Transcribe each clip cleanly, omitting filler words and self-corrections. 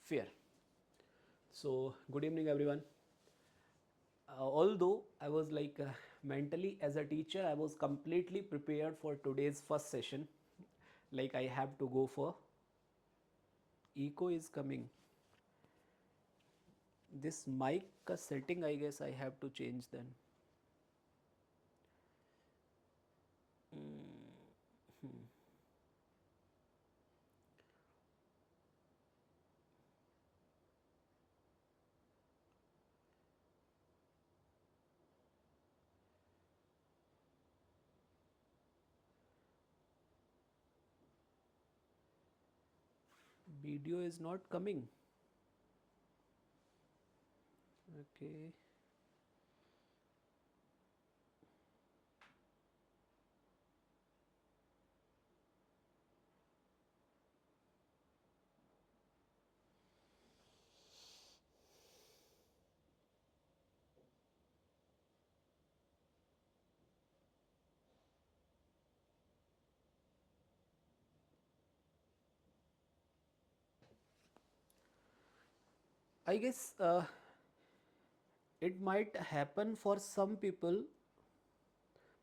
Fair. So, good evening, everyone. Although I was mentally as a teacher, I was completely prepared for today's first session. Like I have to go for echo is coming. This mic ka setting, I guess I have to change then. Video is not coming. Okay. I guess it might happen for some people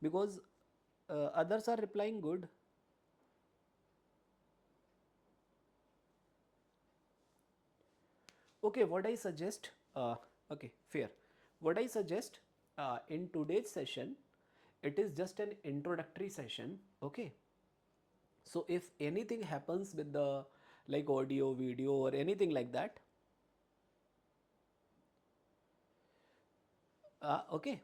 because others are replying good. Okay, what I suggest, okay, fair. What I suggest in today's session, it is just an introductory session. Okay, so if anything happens with the like audio, video, or anything like that, okay.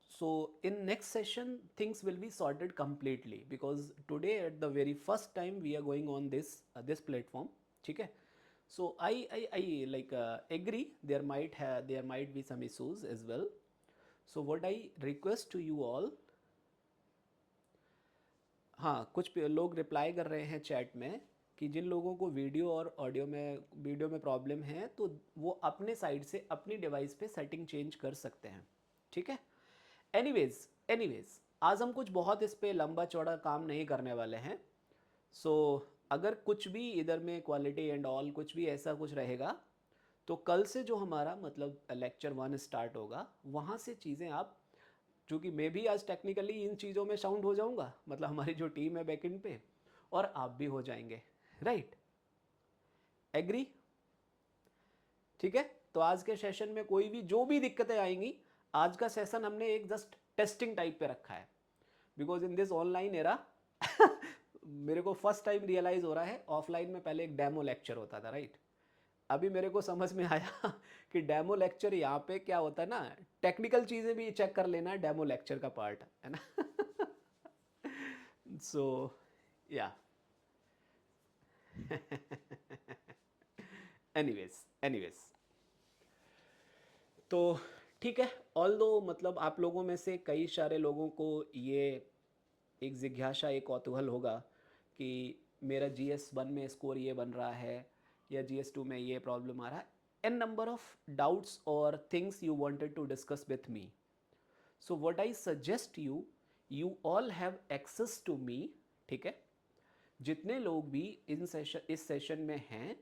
So in next session, things will be sorted completely because today at the very first time we are going on this platform. Okay. So I agree there might be some issues as well. So what I request to you all, हाँ कुछ लोग reply कर रहे हैं chat में कि जिन लोगों को वीडियो में प्रॉब्लम है तो वो अपने साइड से अपनी डिवाइस पे सेटिंग चेंज कर सकते हैं, ठीक है। एनीवेज आज हम कुछ बहुत इस पे लंबा चौड़ा काम नहीं करने वाले हैं। सो अगर कुछ भी इधर में क्वालिटी एंड ऑल कुछ भी ऐसा कुछ रहेगा तो कल से जो हमारा मतलब लेक्चर 1 स्टार्ट होगा वहाँ से चीज़ें आप, चूँकि मैं भी आज टेक्निकली इन चीज़ों में साउंड हो जाऊँगा, मतलब हमारी जो टीम है बैकएंड पे, और आप भी हो जाएंगे, राइट, एग्री, ठीक है। तो आज के सेशन में कोई भी जो भी दिक्कतें आएंगी, आज का सेशन हमने एक जस्ट टेस्टिंग टाइप पे रखा है because in this online era मेरे को फर्स्ट टाइम रियलाइज हो रहा है ऑफलाइन में पहले एक डेमो लेक्चर होता था, राइट। अभी मेरे को समझ में आया कि डेमो लेक्चर यहाँ पे क्या होता है ना, टेक्निकल चीज़ें भी चेक कर लेना डेमो लेक्चर का पार्ट है ना। सो या एनीवेज तो ठीक है। ऑल दो मतलब आप लोगों में से कई सारे लोगों को ये एक जिज्ञासा एक कौतूहल होगा कि मेरा GS1 में स्कोर ये बन रहा है या GS2 में ये प्रॉब्लम आ रहा है, एन नंबर ऑफ डाउट्स और things you wanted to discuss with me. So what I suggest you all have access to me, ठीक है। जितने लोग भी इस सेशन में हैं,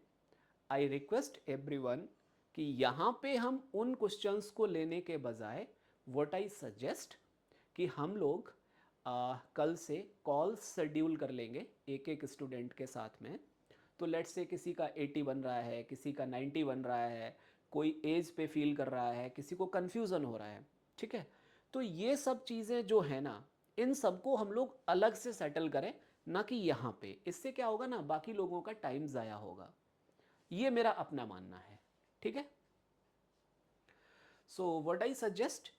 आई रिक्वेस्ट एवरीवन कि यहाँ पे हम उन क्वेश्चंस को लेने के बजाय व्हाट आई सजेस्ट कि हम लोग कल से कॉल शेड्यूल कर लेंगे एक एक स्टूडेंट के साथ में। तो लेट्स से किसी का 80 बन रहा है, किसी का 90 बन रहा है, कोई एज पे फील कर रहा है, किसी को कन्फ्यूज़न हो रहा है, ठीक है। तो ये सब चीज़ें जो है ना, इन सबको हम लोग अलग से सेटल करें, ना कि यहाँ पे। इससे क्या होगा ना, बाकी लोगों का टाइम ज़ाया होगा, ये मेरा अपना मानना है, ठीक है। So what I suggest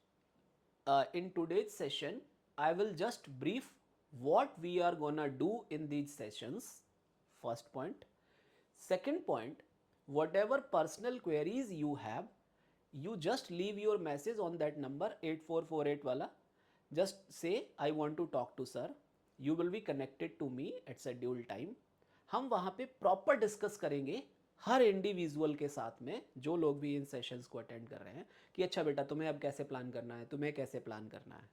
in today's session, I will just brief what we are gonna do in these sessions. First point. Second point, whatever personal queries you have, you just leave your message on that number 8448 wala. Just say I want to talk to sir. You will be connected to me at scheduled time. हम वहाँ पे proper discuss करेंगे हर individual के साथ में जो लोग भी इन सेशंस को अटेंड कर रहे हैं कि अच्छा बेटा तुम्हें अब कैसे प्लान करना है, तुम्हें कैसे प्लान करना है।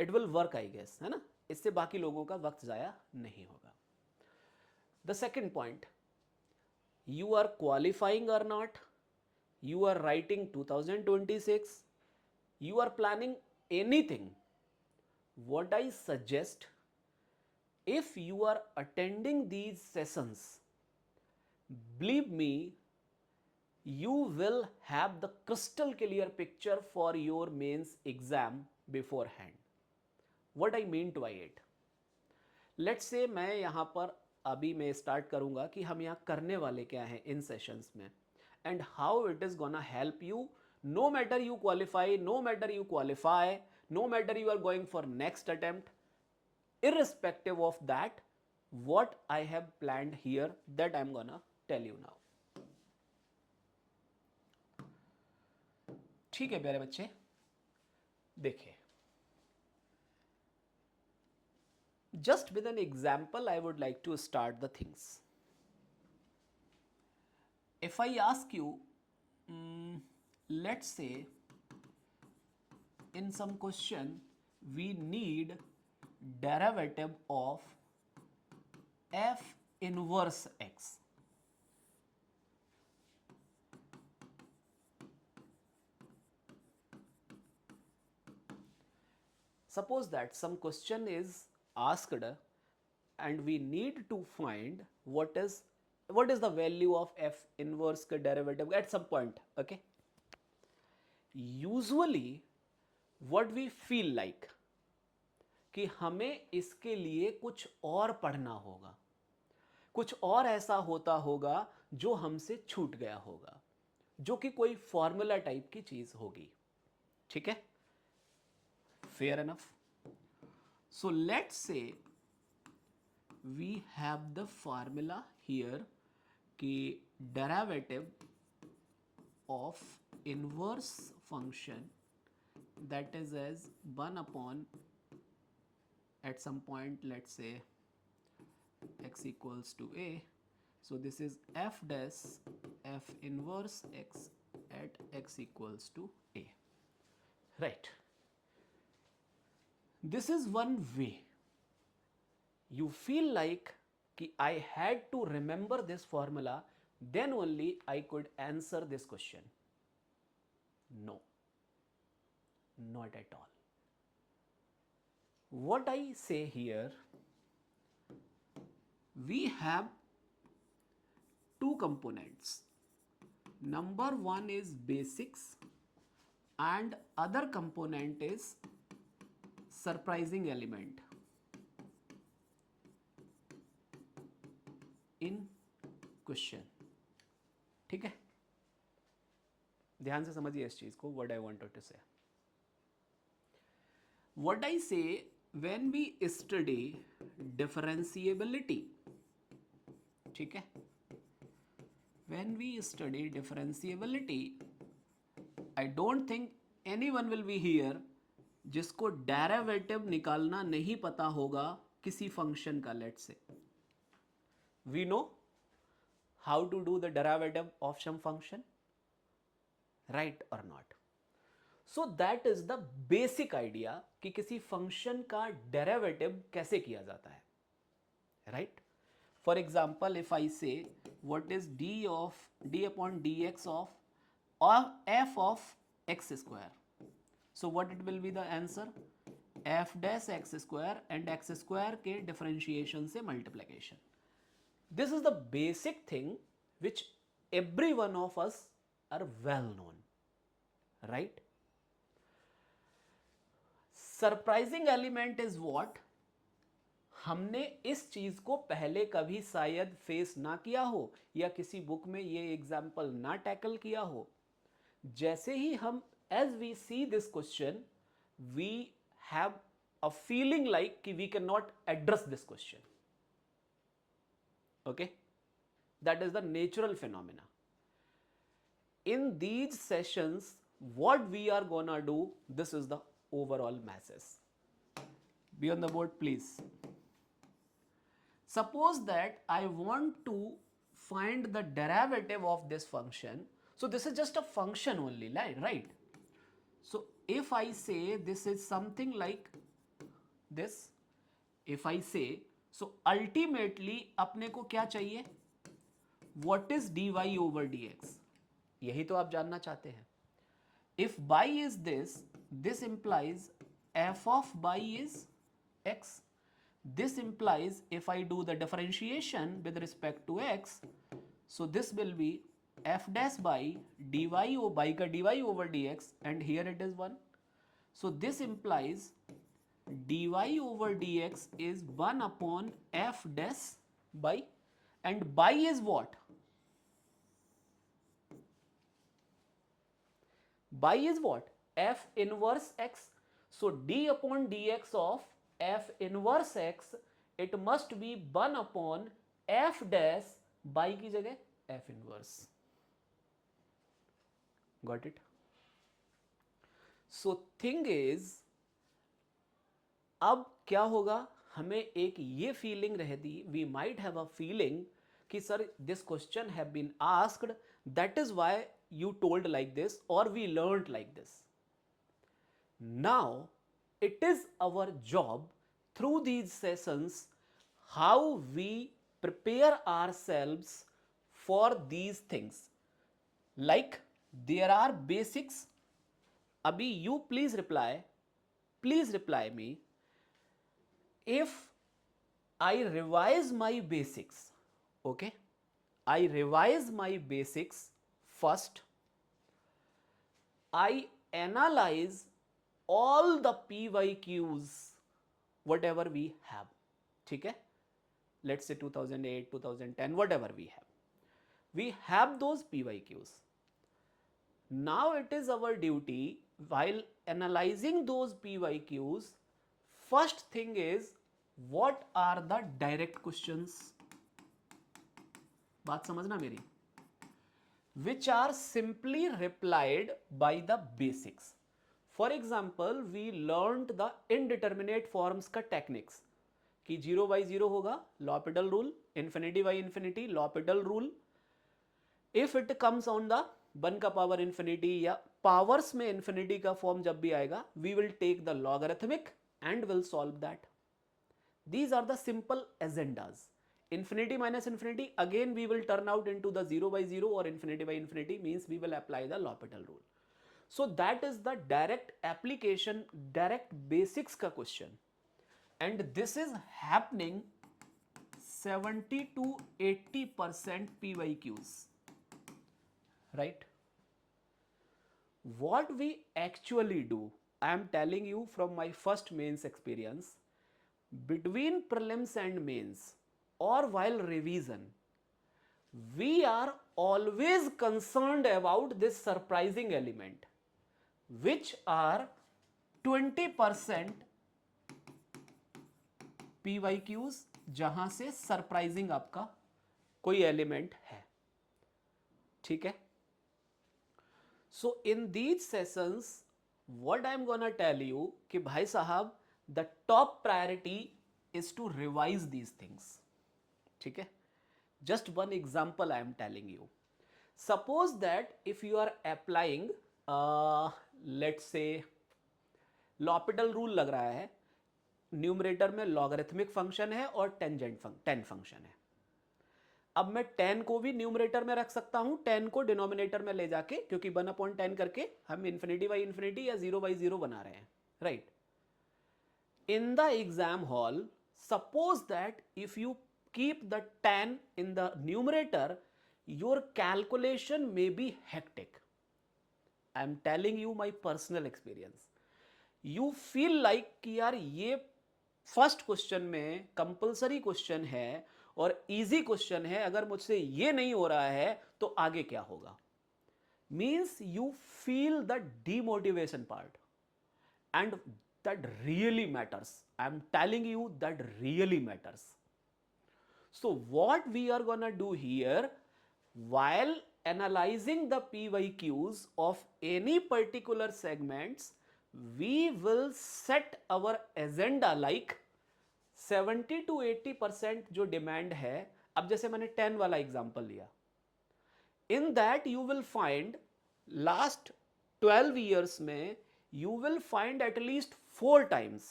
It will work I guess, है ना। इससे बाकी लोगों का वक्त ज़ाया नहीं होगा। The second point, you are qualifying or not, you are writing 2026, you are planning anything, what I suggest, if you are attending these sessions, believe me, you will have the crystal clear picture for your mains exam beforehand. What I mean by it? Let's say मैं यहाँ पर अभी मैं start करूँगा कि हम यहाँ करने वाले क्या हैं इन सेशंस में, and how it is gonna help you, no matter you qualify, no matter you qualify, no matter you are going for next attempt, irrespective of that, what I have planned here, that I'm gonna tell you now. ठीक है प्यारे बच्चे, देखिए, just with an example I would like to start the things. If I ask you, let's say in some question we need derivative of f inverse x. Suppose that some question is asked and we need to find what is the value of f inverse का derivative at some point. Okay, usually what we feel like कि हमें इसके लिए कुछ और पढ़ना होगा, कुछ और ऐसा होता होगा जो हमसे छूट गया होगा, जो कि कोई फॉर्मूला टाइप की चीज होगी. ठीक है, fair enough. So let's say we have the formula here कि derivative of inverse function that is as 1 upon at some point, let's say x equals to a, so this is f dash f inverse x at x equals to a, right? This is one way. You feel like कि I had to remember this formula, then only I could answer this question. No, not at all. What I say here, we have two components. Number one is basics and other component is surprising element in question. ठीक है, ध्यान से समझिए इस चीज को. What I wanted to say, what I say, when we study differentiability, ठीक है, when we study differentiability, I don't think anyone will be here जिसको डेरिवेटिव निकालना नहीं पता होगा किसी फंक्शन का. Let's say we know how to do the derivative of some function, right or not? So that is the basic idea कि किसी function का डेरिवेटिव कैसे किया जाता है, right? For example, if I say what is d upon dx of f of x square, so what it will be the answer? f dash x square and x square के differentiation से multiplication. This is the basic thing which every one of us are well known, right? Surprising element is what? हमने इस चीज को पहले कभी शायद face ना किया हो या किसी बुक में ये एग्जाम्पल ना टैकल किया हो. जैसे ही हम as we see this question we have a feeling like कि we can not address this question. Okay, that is the natural phenomena. In these sessions what we are gonna do, this is the overall masses. Be on the board, please. Suppose that I want to find the derivative of this function. So this is just a function only, right? So if I say this is something like this, if I say, so ultimately अपने को क्या चाहिए? What is dy over dx, यही तो आप जानना चाहते हैं. If y is this, this implies f of y is x. This implies if I do the differentiation with respect to x, so this will be f dash by dy by का dy over dx, and here it is 1. So this implies dy over dx is 1 upon f dash by, and by is what? By is what? F inverse x. So d upon dx of f inverse x, it must be 1 upon f dash by की जगह f inverse. Got it? So thing is, अब क्या होगा, हमें एक ये feeling रहती, we might have a feeling कि sir this question have been asked, that is why you told like this or we learned like this. Now it is our job through these sessions how we prepare ourselves for these things. Like there are basics. Abhi you please reply me. If I revise my basics, okay, I revise my basics first, I analyze all the PYQs whatever we have, ठीक है, let's say 2008, 2010, whatever we have those PYQs. Now it is our duty, while analyzing those PYQs, first thing is what are the direct questions, बात समझना मेरी, which are simply replied by the basics. For example, we learned the indeterminate forms का techniques कि 0 by 0 होगा L'Hopital rule, infinity by infinity L'Hopital rule. If it comes on the 1 का power infinity या powers में infinity का form जब भी आएगा, we will take the logarithmic and will solve that. These are the simple agendas. Infinity minus infinity, again we will turn out into the 0 by 0 or infinity by infinity, means we will apply the L'Hopital rule. So that is the direct application, direct basics ka question, and this is happening 70 to 80% PYQs, right? What we actually do, I am telling you from my first mains experience, between prelims and mains or while revision, we are always concerned about this surprising element, which are 20% PYQs जहां से surprising आपका कोई element है, ठीक है. So in these sessions what I am gonna tell you कि भाई साहब the top priority is to revise these things, ठीक है. Just one example I am telling you. Suppose that if you are applying let's say L'Hopital rule लग रहा है, numerator में logarithmic function है और टेन फंक्शन है. अब मैं 10 को भी न्यूमरेटर में रख सकता हूं, 10 को डिनोमिनेटर में ले जाके, क्योंकि 1/10 करके हम इन्फिनिटी बाई इन्फिनिटी या 0 by 0 बना रहे हैं, right. In the exam hall, suppose that if you keep the 10 in the numerator, your calculation may be hectic. I am telling you my personal experience. You feel like कि यार ये first question में compulsory question है और easy question है, अगर मुझसे ये नहीं हो रहा है तो आगे क्या होगा. Means you feel the demotivation part, and that really matters. I am telling you that really matters. So what we are gonna do here, while analyzing the PYQs of any particular segments, we will set our agenda like 70 to 80% जो demand है. अब जैसे मैंने 10 वाला example लिया, in that you will find last 12 years में you will find at least 4 times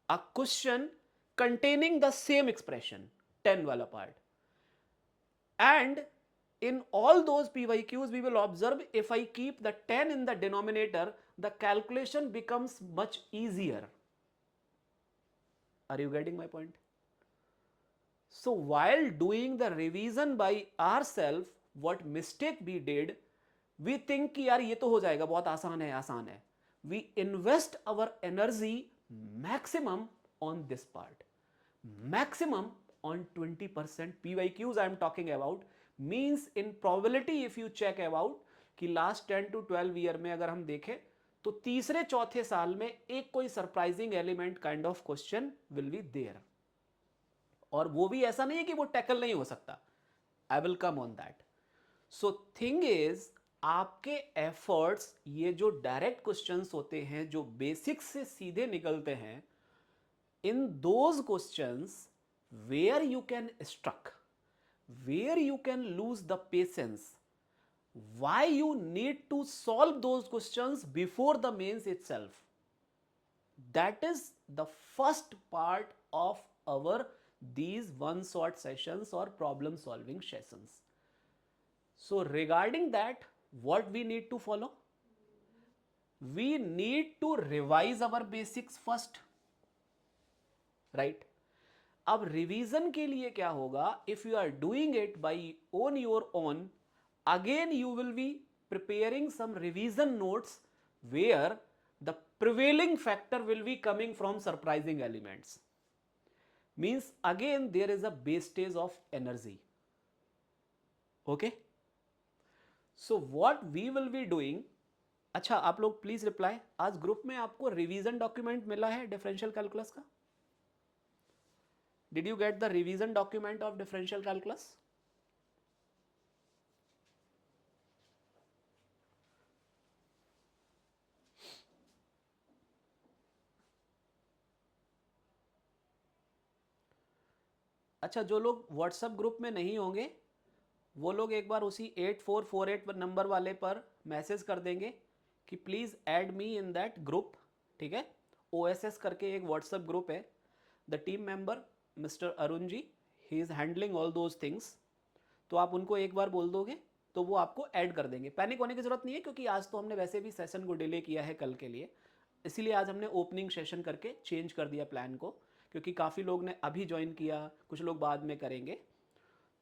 a question containing the same expression, 10 वाला part, And in all those PYQs, we will observe if I keep the 10 in the denominator, the calculation becomes much easier. Are you getting my point? So while doing the revision by ourselves, what mistake we did, we think कि यार ये तो हो जाएगा, बहुत आसान है, आसान है. We invest our energy maximum on this part, maximum on 20%. PYQs I am talking about means in probability if you check about कि last 10 to 12 year में अगर हम देखें तो तीसरे चौथे साल में एक कोई surprising element kind of question will be there, और वो भी ऐसा नहीं है कि वो टैकल नहीं हो सकता. I will come on that. So thing is, आपके एफर्ट्स, ये जो डायरेक्ट क्वेश्चंस होते हैं जो बेसिक्स से सीधे निकलते हैं, in those questions where you can struck, where you can lose the patience, why you need to solve those questions before the mains itself, that is the first part of our these one shot sessions or problem solving sessions. So regarding that, what we need to follow, we need to revise our basics first, right? अब revision के लिए क्या होगा, if you are doing it by on your own, again you will be preparing some revision notes where the prevailing factor will be coming from surprising elements. Means again there is a wastage of energy. Okay, so what we will be doing. अच्छा, आप लोग please reply, आज group में आपको revision document मिला है differential calculus का? Did you get the revision document of differential calculus? अच्छा, जो लोग व्हाट्सएप ग्रुप में नहीं होंगे वो लोग एक बार उसी 8448 नंबर वाले पर मैसेज कर देंगे कि please add me in that group. ठीक है, OSS करके एक व्हाट्सएप ग्रुप है. The team member mister Arun ji, he is handling all those things. तो आप उनको एक बार बोल दोगे तो वो आपको ऐड कर देंगे. पैनिक होने की ज़रूरत नहीं है, क्योंकि आज तो हमने वैसे भी सेशन को डिले किया है कल के लिए, इसीलिए आज हमने ओपनिंग सेशन करके चेंज कर दिया प्लान को, क्योंकि काफ़ी लोग ने अभी ज्वाइन किया, कुछ लोग बाद में करेंगे.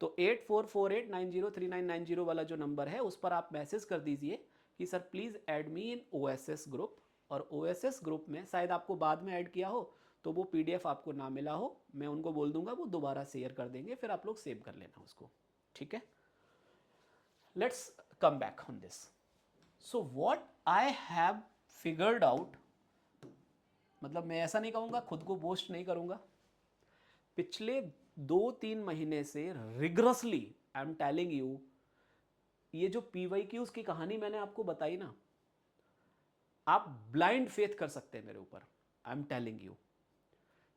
तो 8448903990 वाला जो नंबर है उस पर आप मैसेज कर दीजिए कि sir please add me in OSS group. और OSS ग्रुप में शायद आपको बाद में ऐड किया हो तो वो PDF आपको ना मिला हो, मैं उनको बोल दूंगा, वो दोबारा शेयर कर देंगे, फिर आप लोग सेव कर लेना उसको. ठीक है, let's come back on this. So what I have figured out, मतलब मैं ऐसा नहीं कहूँगा, खुद को बोस्ट नहीं करूँगा, पिछले 2-3 महीने से rigorously I am telling you, ये जो PYQs की कहानी मैंने आपको बताई ना, आप ब्लाइंड फेथ कर सकते हैं मेरे ऊपर, आई एम टेलिंग यू.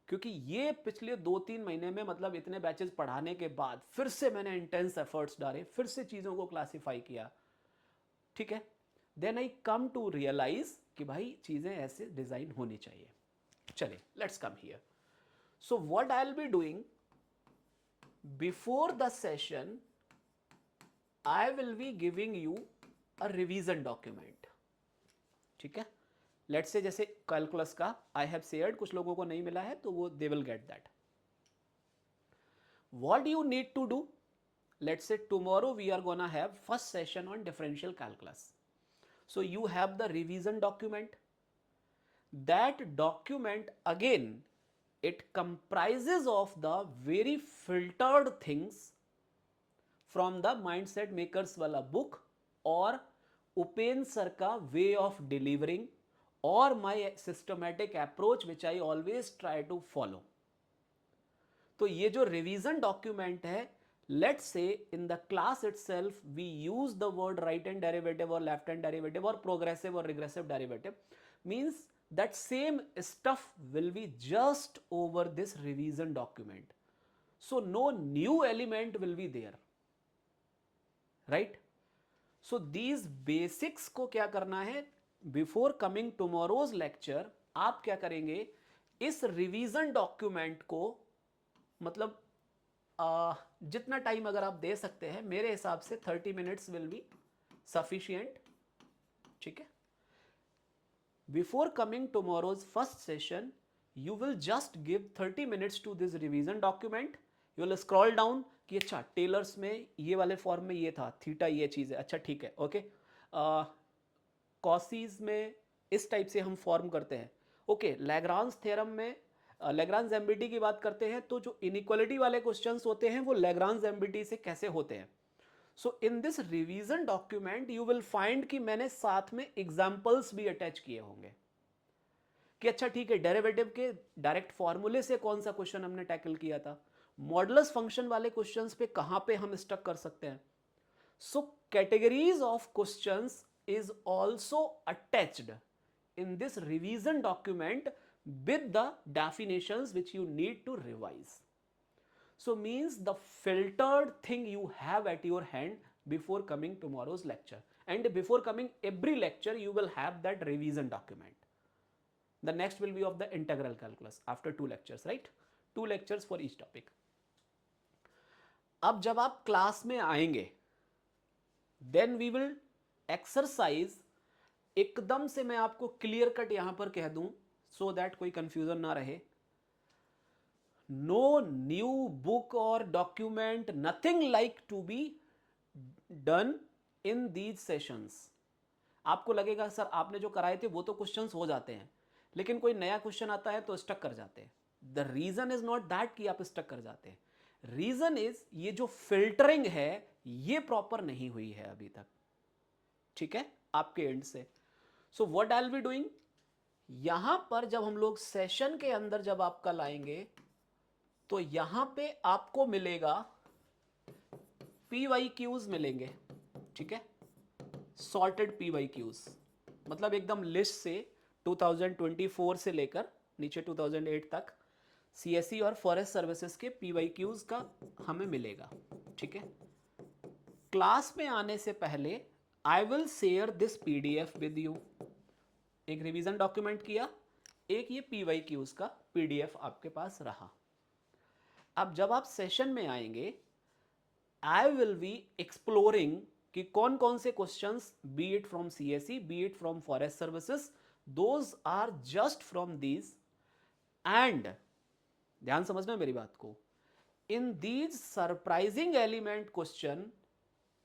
क्योंकि ये पिछले 2-3 महीने में, मतलब इतने बैचेस पढ़ाने के बाद फिर से मैंने इंटेंस एफर्ट्स डाले, फिर से चीज़ों को क्लासीफाई किया. ठीक है, then I come to realise कि भाई चीज़ें ऐसे डिज़ाइन होनी चाहिए. चलिए, let's come here. So what I will be doing before the session, I will be giving you a revision document. ठीक है, लेट्स से जैसे कैलकुलस का आई हैव शेयर्ड, कुछ लोगों को नहीं मिला है तो वो they will get that. What you need to do, let's say tomorrow we are gonna have first session on differential calculus. So you have the revision document. That document again, it comprises of the very filtered things from the Mindset Makers wala book or Upen sir ka way of delivering or my systematic approach which I always try to follow. तो ये जो revision document है, let's say in the class itself we use the word right hand derivative or left hand derivative or progressive or regressive derivative, means that same stuff will be just over this revision document. So no new element will be there, right? So these basics को क्या करना है, before coming tomorrow's lecture आप क्या करेंगे, इस revision document को मतलब जितना टाइम अगर आप दे सकते हैं, मेरे हिसाब से 30 मिनट्स विल बी सफिशिएंट, ठीक है। Before coming tomorrow's first session, you will just give 30 minutes to this revision document. You will scroll down कि अच्छा टेलर्स में ये वाले फॉर्म में ये था, थीटा ये चीज़ है, अच्छा ठीक है, ओके। कॉसीज में इस टाइप से हम फॉर्म करते हैं, ओके। लैग्रांज थ्योरम में लैग्रांज एम्बिटी की बात करते हैं, तो जो इनइक्वालिटी वाले क्वेश्चंस होते हैं वो लैग्रांज एम्बिटी से कैसे होते हैं। So in this revision document you will find कि मैंने साथ में एग्जाम्पल्स भी अटैच किए होंगे कि अच्छा ठीक है, डेरिवेटिव के डायरेक्ट फॉर्मूले से कौन सा क्वेश्चन हमने टैकल किया था, मॉडुलस फंक्शन वाले क्वेश्चंस पे कहां पे हम स्टक कर सकते हैं। So categories of questions is also attached in this revision document with the definitions which you need to revise. So means the filtered thing you have at your hand before coming tomorrow's lecture, and before coming every lecture you will have that revision document. The next will be of the integral calculus after 2 lectures, right? 2 lectures for each topic. अब जब आप class में आएंगे then we will exercise, एकदम से मैं आपको clear cut यहां पर कह दूं सो दैट कोई कंफ्यूजन ना रहे, नो न्यू बुक और document, nothing like to be done in these sessions. आपको लगेगा सर आपने जो कराए थे वो तो क्वेश्चंस हो जाते हैं, लेकिन कोई नया क्वेश्चन आता है तो स्टक कर जाते हैं। The reason is not that कि आप स्टक कर जाते हैं, रीजन इज ये जो फिल्टरिंग है ये प्रॉपर नहीं हुई है अभी तक, ठीक है, आपके एंड से। सो what I will be doing, यहां पर जब हम लोग सेशन के अंदर जब आपका लाएंगे तो यहां पे आपको मिलेगा PYQs मिलेंगे, ठीक है, सॉर्टेड PYQs, मतलब एकदम लिस्ट से 2024 से लेकर नीचे 2008 तक CSE और फॉरेस्ट सर्विसेज के PYQs का हमें मिलेगा, ठीक है। क्लास में आने से पहले I will share this PDF with you, एक रिवीजन डॉक्यूमेंट किया, एक ये PYQs का PDF आपके पास रहा। अब जब आप सेशन में आएंगे आई विल बी एक्सप्लोरिंग कि कौन कौन से questions, be it from CSE, be it from forest services, those are just from these, and ध्यान समझना मेरी बात को, in these surprising element question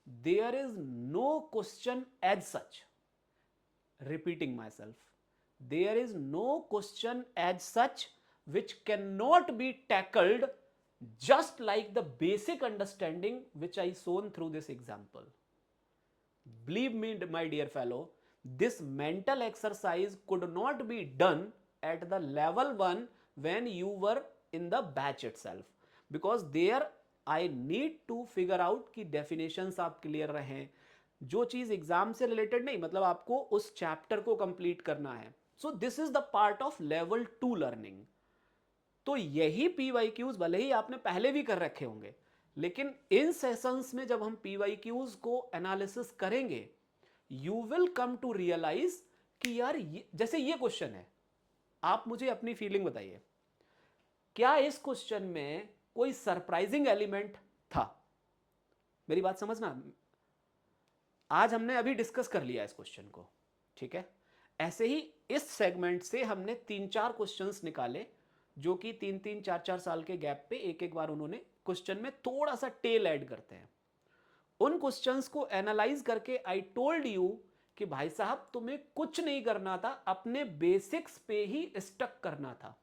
there is no question as such, repeating myself, there is no question as such which cannot be tackled just like the basic understanding which I shown through this example. Believe me my dear fellow, this mental exercise could not be done at the level 1 when you were in the batch itself, because there I need to figure out कि definitions आप clear रहें, जो चीज exam से related नहीं, मतलब आपको उस चैप्टर को कंप्लीट करना है। सो this is the part of level 2 learning. तो यही PYQs भले ही आपने पहले भी कर रखे होंगे, लेकिन इन सेशंस में जब हम PYQs को एनालिसिस करेंगे you will come to realise कि यार जैसे ये क्वेश्चन है, आप मुझे अपनी फीलिंग बताइए, क्या इस क्वेश्चन में कोई सरप्राइजिंग एलिमेंट था? मेरी बात समझना, आज हमने अभी डिस्कस कर लिया इस क्वेश्चन को, ठीक है। ऐसे ही इस सेगमेंट से हमने 3-4 क्वेश्चंस निकाले जो कि 3-3, 4-4 साल के गैप पे एक एक बार उन्होंने क्वेश्चन में थोड़ा सा टेल ऐड करते हैं। उन क्वेश्चंस को एनालाइज करके आई टोल्ड यू कि भाई साहब तुम्हें कुछ नहीं करना था, अपने बेसिक्स पे ही स्टक करना था।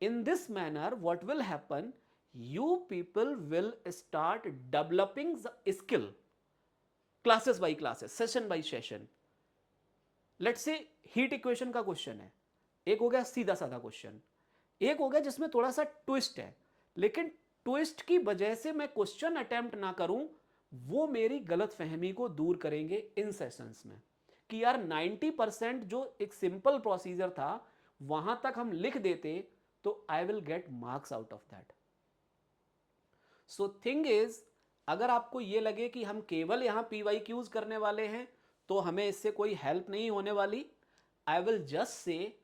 In this manner, what will happen? You people will start developing the skill, classes by classes, session by session. Let's say heat equation का क्वेश्चन है, एक हो गया सीधा साधा क्वेश्चन, एक हो गया जिसमें थोड़ा सा ट्विस्ट है, लेकिन ट्विस्ट की वजह से मैं क्वेश्चन अटेम्प्ट ना करूं, वो मेरी गलत फहमी को दूर करेंगे इन सेशंस में कि यार 90% जो एक सिंपल प्रोसीजर था वहां तक हम लिख देते तो I will get marks out of that. So thing is, अगर आपको ये लगे कि हम केवल यहां PYQs करने वाले हैं तो हमें इससे कोई हेल्प नहीं होने वाली, I will just say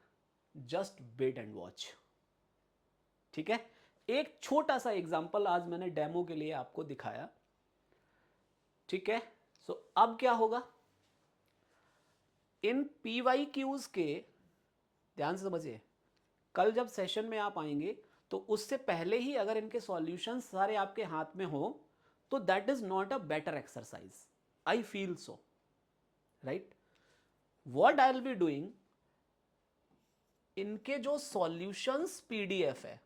just wait and watch, ठीक है। एक छोटा सा एग्जांपल आज मैंने डेमो के लिए आपको दिखाया, ठीक है। सो अब क्या होगा, इन PYQs के, ध्यान से समझिए, कल जब सेशन में आप आएंगे तो उससे पहले ही अगर इनके सॉल्यूशन सारे आपके हाथ में हो तो that is not a better exercise, I feel so, right. What I will be doing, इनके जो सॉल्यूशंस PDF है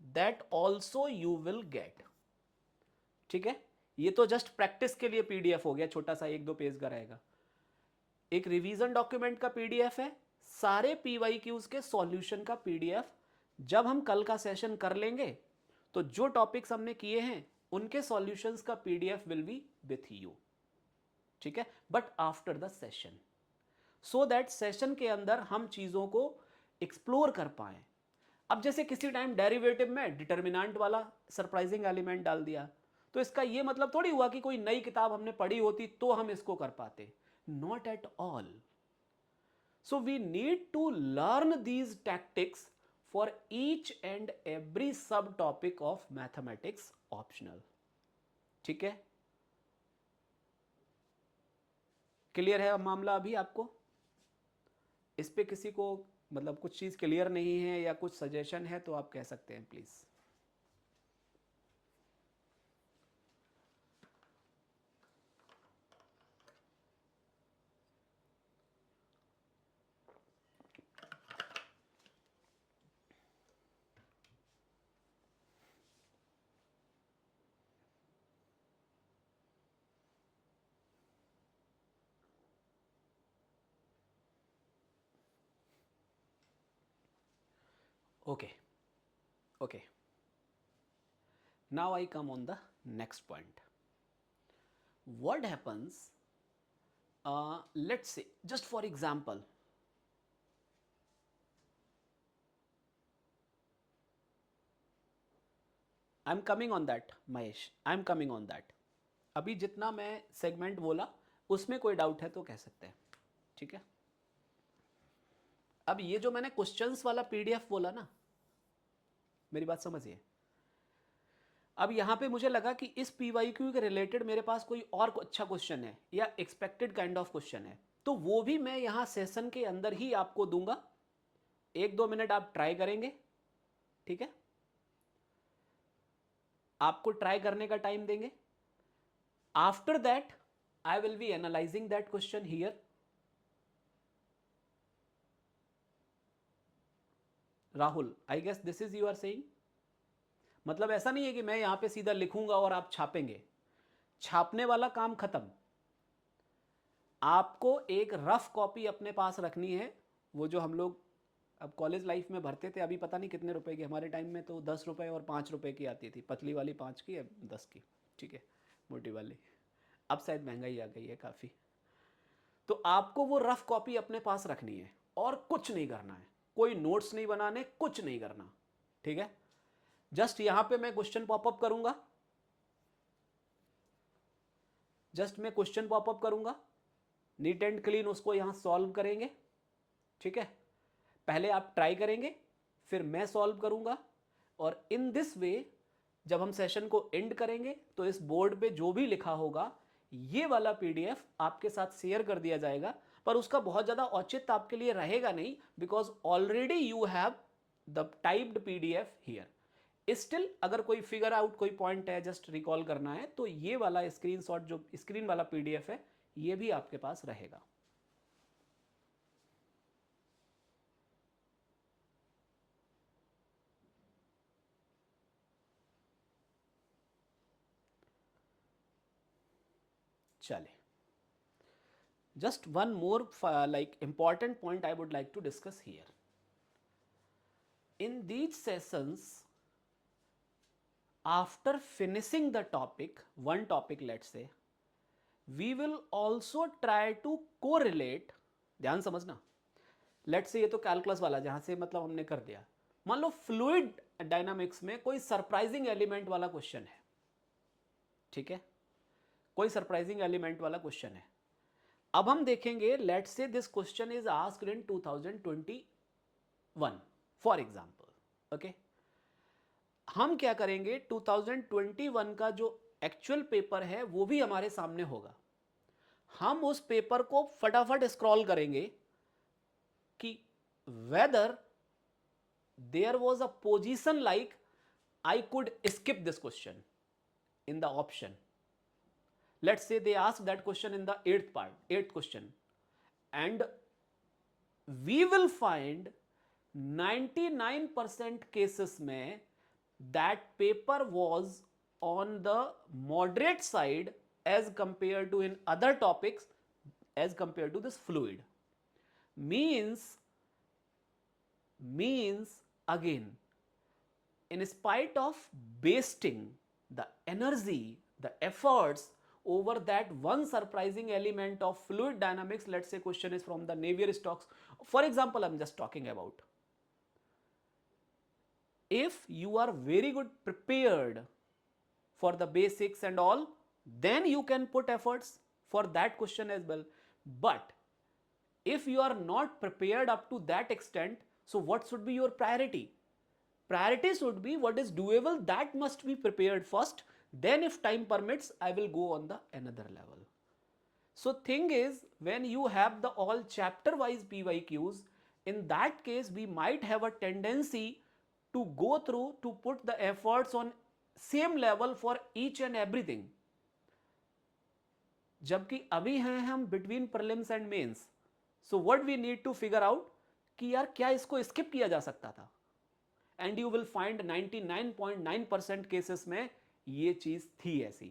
that also you will get, ठीक है। ये तो जस्ट प्रैक्टिस के लिए PDF हो गया, छोटा सा 1-2 पेज का रहेगा। एक रिवीजन डॉक्यूमेंट का PDF है, सारे PYQs के सॉल्यूशन का PDF। जब हम कल का सेशन कर लेंगे तो जो टॉपिक्स हमने किए हैं उनके सॉल्यूशंस का PDF will be with you, ठीक है, but after the session, so that session के अंदर हम चीजों को एक्सप्लोर कर पाए। अब जैसे किसी टाइम डेरिवेटिव में डिटर्मिनेंट वाला सरप्राइजिंग एलिमेंट डाल दिया, तो इसका यह मतलब थोड़ी हुआ कि कोई नई किताब हमने पढ़ी होती तो हम इसको कर पाते, not at all. So we need to learn these tactics for each and every sub topic of mathematics optional, ठीक है। क्लियर है मामला अभी आपको? इस पे किसी को मतलब कुछ चीज क्लियर नहीं है या कुछ सजेशन है तो आप कह सकते हैं please. Okay, okay. Now I come on the next point. What happens, let's say, just for example, I'm coming on that, Mahesh, I'm coming on that. अभी जितना मैं सेगमेंट बोला उसमें कोई डाउट है तो कह सकते हैं, ठीक है। अब ये जो मैंने क्वेश्चंस वाला PDF बोला ना, मेरी बात समझिए। अब यहाँ पे मुझे लगा कि इस PYQ के रिलेटेड मेरे पास कोई और अच्छा क्वेश्चन है या एक्सपेक्टेड काइंड ऑफ क्वेश्चन है, तो वो भी मैं यहाँ सेशन के अंदर ही आपको दूंगा। 1-2 मिनट आप ट्राई करेंगे, ठीक है, आपको ट्राई करने का टाइम देंगे। After that I will be analysing that question here. Rahul, I guess this is you are saying, मतलब ऐसा नहीं है कि मैं यहां पे सीधा लिखूंगा और आप छापेंगे, छापने वाला काम खत्म। आपको एक रफ कॉपी अपने पास रखनी है, वो जो हम लोग अब कॉलेज लाइफ में भरते थे, अभी पता नहीं कितने रुपए की, हमारे टाइम में तो 10 रुपए और 5 रुपए की आती थी, पतली वाली 5 की या 10 की, ठीक है, मोटी वाली। अब शायद महंगाई आ गई है काफ़ी। तो आपको वो रफ कॉपी अपने पास रखनी है और कुछ नहीं करना है, कोई नोट्स नहीं बनाने, कुछ नहीं करना, ठीक है। जस्ट यहां पे मैं क्वेश्चन पॉपअप करूंगा, जस्ट मैं क्वेश्चन पॉपअप करूंगा, नीट एंड क्लीन उसको यहां सॉल्व करेंगे, ठीक है। पहले आप ट्राई करेंगे, फिर मैं सॉल्व करूंगा, और इन दिस वे जब हम सेशन को एंड करेंगे तो इस बोर्ड पे जो भी लिखा होगा ये वाला PDF आपके साथ शेयर कर दिया जाएगा। पर उसका बहुत ज़्यादा औचित्य आपके लिए रहेगा नहीं, because already you have the typed PDF here. Still अगर कोई फिगर आउट कोई पॉइंट है, जस्ट रिकॉल करना है, तो ये वाला स्क्रीनशॉट जो स्क्रीन वाला PDF है ये भी आपके पास रहेगा। चले, just one more like important point I would like to discuss here. In these sessions, after finishing the topic, one topic let's say, we will also try to correlate, ध्यान समझना, let's say ये तो calculus वाला जहां से मतलब हमने कर दिया, मान लो फ्लूइड डायनामिक्स में कोई सरप्राइजिंग एलिमेंट वाला क्वेश्चन है, ठीक है, कोई सरप्राइजिंग एलिमेंट वाला क्वेश्चन है। अब हम देखेंगे, let's say this question is asked in 2021 for example, okay. हम क्या करेंगे, 2021 का जो एक्चुअल पेपर है वो भी हमारे सामने होगा। हम उस पेपर को फटाफट स्क्रॉल करेंगे कि whether there was a position like I could skip this question in the option. Let's say they ask that question in the eighth question, and we will find 99% cases में that paper was on the moderate side as compared to in other topics as compared to this fluid. Means again, in spite of wasting the energy, the efforts over that one surprising element of fluid dynamics, let's say question is from the Navier-Stokes. For example, I'm just talking about. If you are very good prepared for the basics and all, then you can put efforts for that question as well. But if you are not prepared up to that extent, so what should be your priority? Priority should be what is doable, that must be prepared first. Then if time permits, I will go on the another level. So thing is, when you have the all chapter wise PYQs, in that case we might have a tendency to go through to put the efforts on same level for each and everything. जबकि अभी हैं हम between prelims and mains. So what we need to figure out कि यार क्या इसको skip किया जा सकता था. And you will find 99.9% cases में ये चीज थी ऐसी,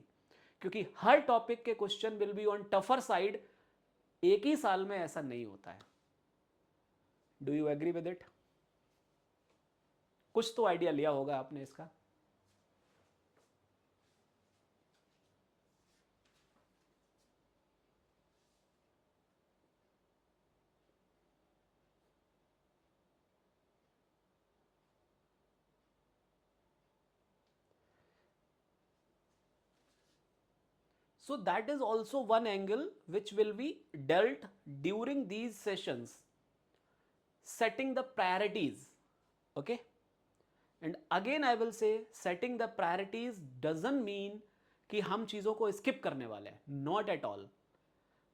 क्योंकि हर टॉपिक के question will be on tougher side. एक ही साल में ऐसा नहीं होता है. Do you agree with it? कुछ तो आइडिया लिया होगा आपने इसका. So that is also one angle which will be dealt during these sessions, setting the priorities. Okay, and again I will say setting the priorities doesn't mean कि हम चीजों को skip करने वाले हैं, not at all.